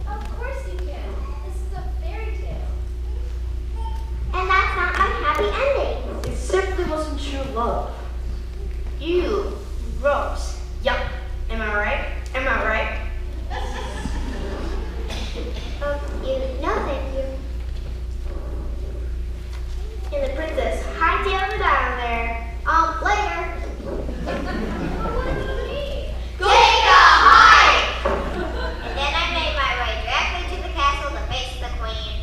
Of course you can. This is a fairy tale. And that's not my happy ending. It simply wasn't true love. You, Rose. Yup. Am I right? Am I right? No, thank you. And the princess hightailed it out of there. Later. What does it mean? Take a hike! And then I made my way directly to the castle to face the queen.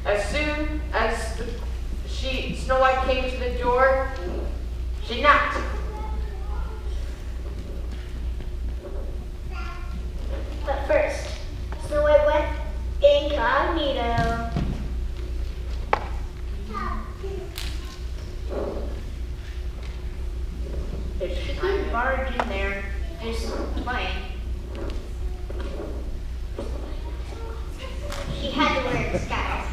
As soon as Snow White came to the door, she knocked. But first, Snow White went incognito. If she couldn't barge in there, just plain, She had to wear a disguise,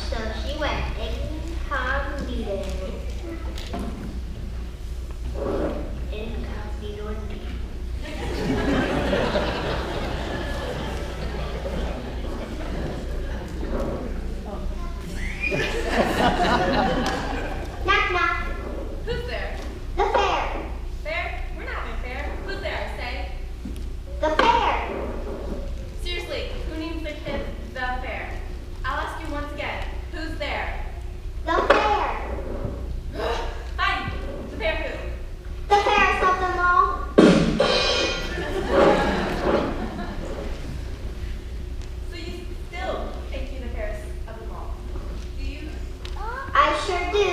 so she went incognito. incognito indeed. Knock, knock. Who's there? The fair. Fair? We're not having fair. Who's there, I say? The fair. Seriously, who names their kid the fair? I'll ask you once again. Who's there? The fair. Fine. The fair who? The fairest of them all. So you still think you're the fairest of them all? Do you? I sure do.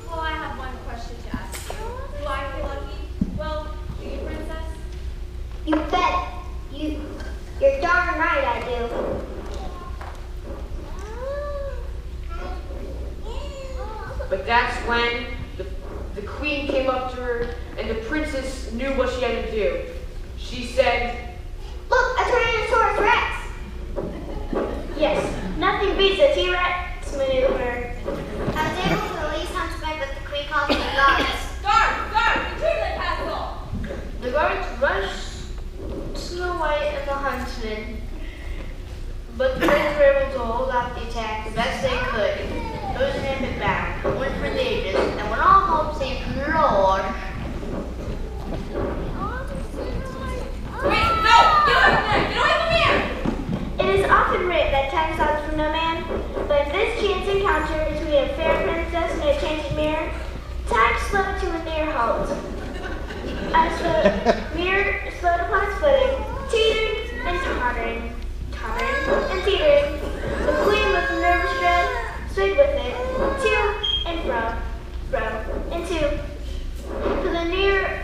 Well, I have one question to ask you. Do I feel lucky? Well, do you, princess? You bet. You're darn right I do. But that's when the queen came up to her and the princess knew what she had to do. She said, Look, a Tyrannosaurus Rex. Yes, nothing beats a T-Rex maneuver. I was able to release Huntsman, but the queen called me the goddess. Guard! Return to the castle! The guards rushed Snow White and the huntsman, but the princes were able to hold off the attack the best they could. Those in him and bound, went for the ages, and when all hope seemed lost, Wait, no! Get away from there! Get away from here! it is often written that time stops for no man, but in this chance encounter between a fair princess and a changing mirror, time slowed to a near halt. As the mirror slowed upon its footing, teetering and tottering, and teetering, the queen with nervous dread swayed with it, to and fro, and to. For the mirror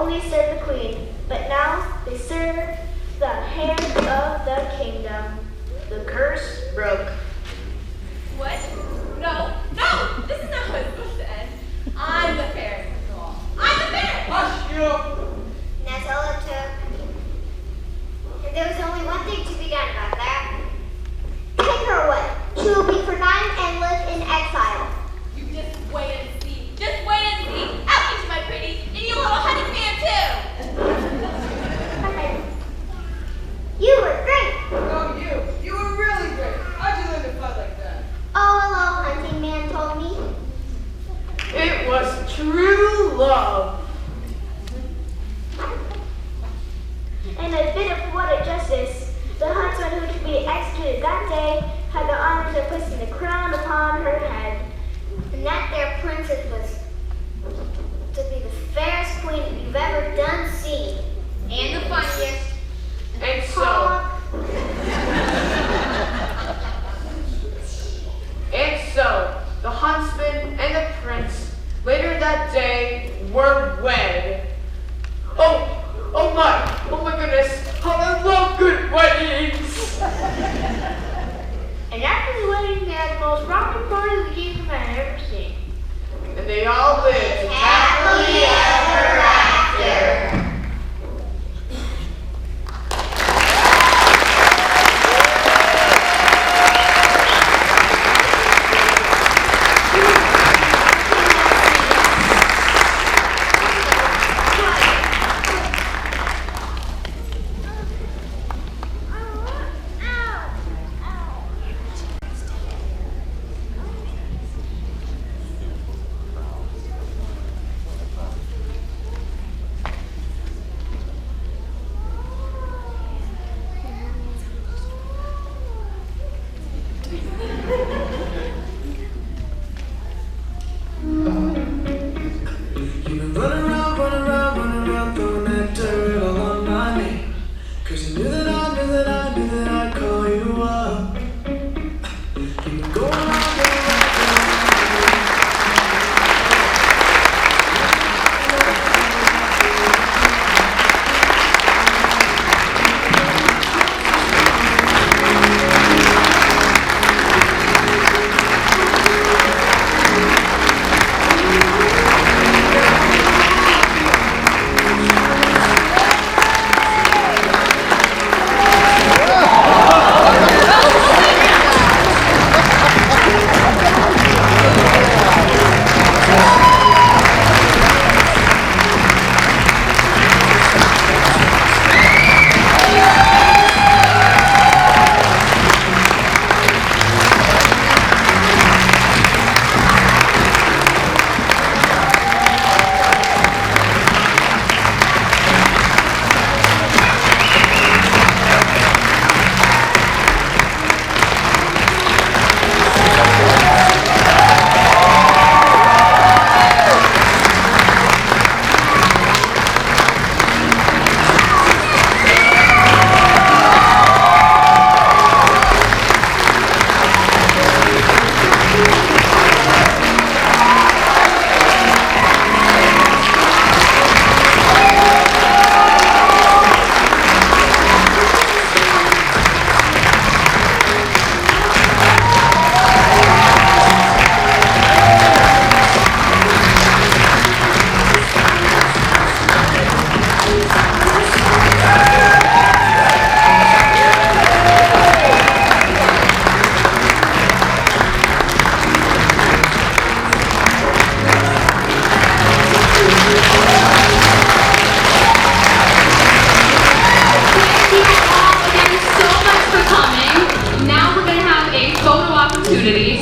only serve the queen, but now they serve the hand of the kingdom. The curse broke. What? No, no! This is not how it's supposed to end. I'm the fairest of all. I'm the fairest! Hush you! And that's all it took. And there was only one thing to be done about that. Take her away. She will be forgotten and live in exile. You just wait and see. Just wait and see. I'll get you, my pretty, and you little honey man too. You were great. No, you were really great. How'd you learn to fight like that? Oh, a little hunting man told me. It was true love. In a bit of poetic justice, the huntsman who to be executed that day had the honor of placing the crown upon her head. And that there princess was to be the fairest queen that you've ever done seen. And the funniest. And so, the huntsman and the prince later that day were wed. Oh my goodness, how I love good weddings! And after the wedding, they had the most rocking party the kingdom had ever seen. And they all lived Happily ever after.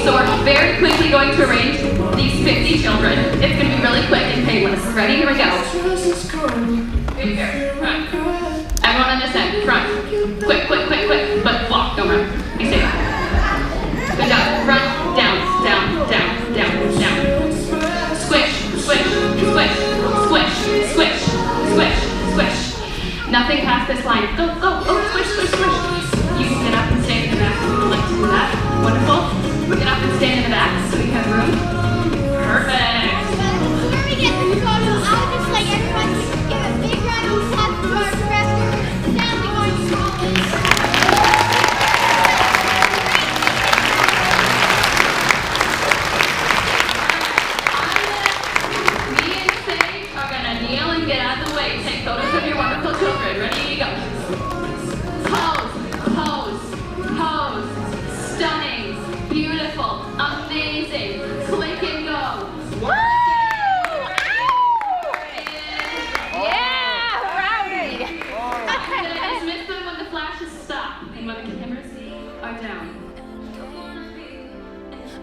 So we're very quickly going to arrange these 50 children. It's going to be really quick and painless. Ready? Here we go. Here, front. Everyone on this end, front. Quick, quick, quick, quick. But walk, don't run. Be safe. Good job. Front, down, down, down, down, down. Squish, squish, squish, squish, squish, squish, squish. Nothing past this line. Go, go, go, squish, squish, squish. You can get up and stand in the back if you would like to do that. Wonderful. Get up and stand in the back so we have room. Perfect. Before we get this photo, I'll just like everyone to give are down.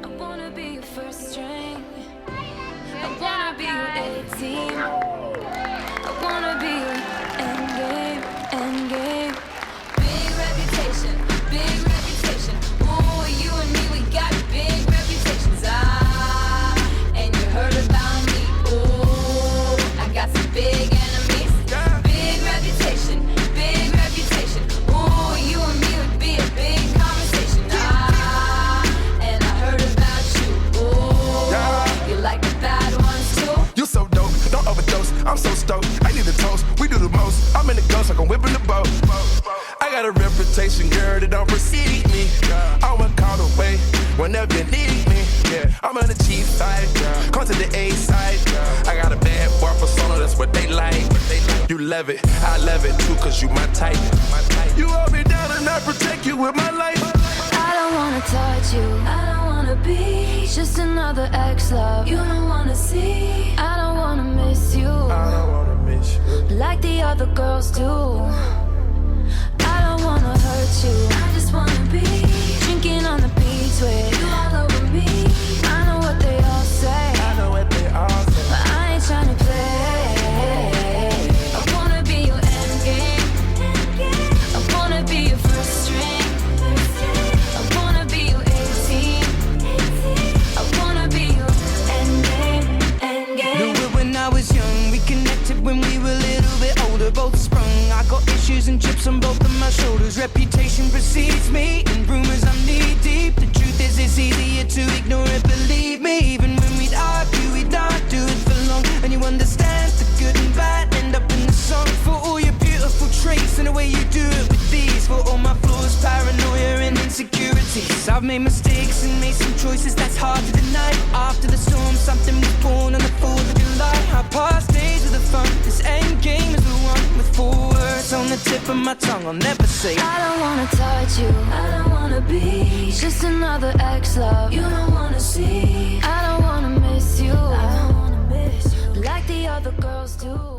I wanna be your first string. I wanna be your A-team. I wanna be your endgame, endgame. Big reputation, big reputation. Ooh, you and me, we got big reputations. And you heard about me. Ooh, I got some big enemies. Big reputation, big reputation. Ooh, you and me would be a big conversation. And I heard about you. Ooh, you like the bad ones too. You so dope, don't overdose. I'm so stoked. I need a toast. We do the most. I'm in the ghost like I'm whipping the boat. I got a reputation, girl, that don't precede me. I want call away whenever you need me. Yeah, I'm on the G side, come to the A side. I got a bad boy persona, that's what they like. You love it, I love it too, cause you my type. You hold me down and I protect you with my life. I don't wanna touch you, I don't wanna be just another ex-love you don't wanna see. I don't wanna miss you, I don't wanna miss you like the other girls do. I don't wanna hurt you, I just wanna be drinking on the beach with you all over me. I know what they all say, I know what they all say, but I ain't tryna play. I wanna be your endgame. I wanna be your first string. I wanna be your A-team. I wanna be your endgame, endgame. Knew it when I was young, we connected when we were a little bit older, both sprung. I got issues and chips on both of my shoulders. Reputation precedes me, and rumors I'm knee deep. The truth is it's easier to ignore it, believe me. Even when we'd argue, we'd not do it for long. And you understand the good and bad end up in the song. For all your beautiful traits and the way you do it with these. For all my flaws, paranoia and insecurities. I've made mistakes and made some choices that's hard to deny. After the storm, something was born on the 4th of July. Our past days are the fun, this end game is the one with 4 words on the tip of my tongue, I'll never say. I don't wanna touch you, I don't wanna be just another ex-love you don't wanna see. I don't wanna miss you, I don't wanna miss you like the other girls do.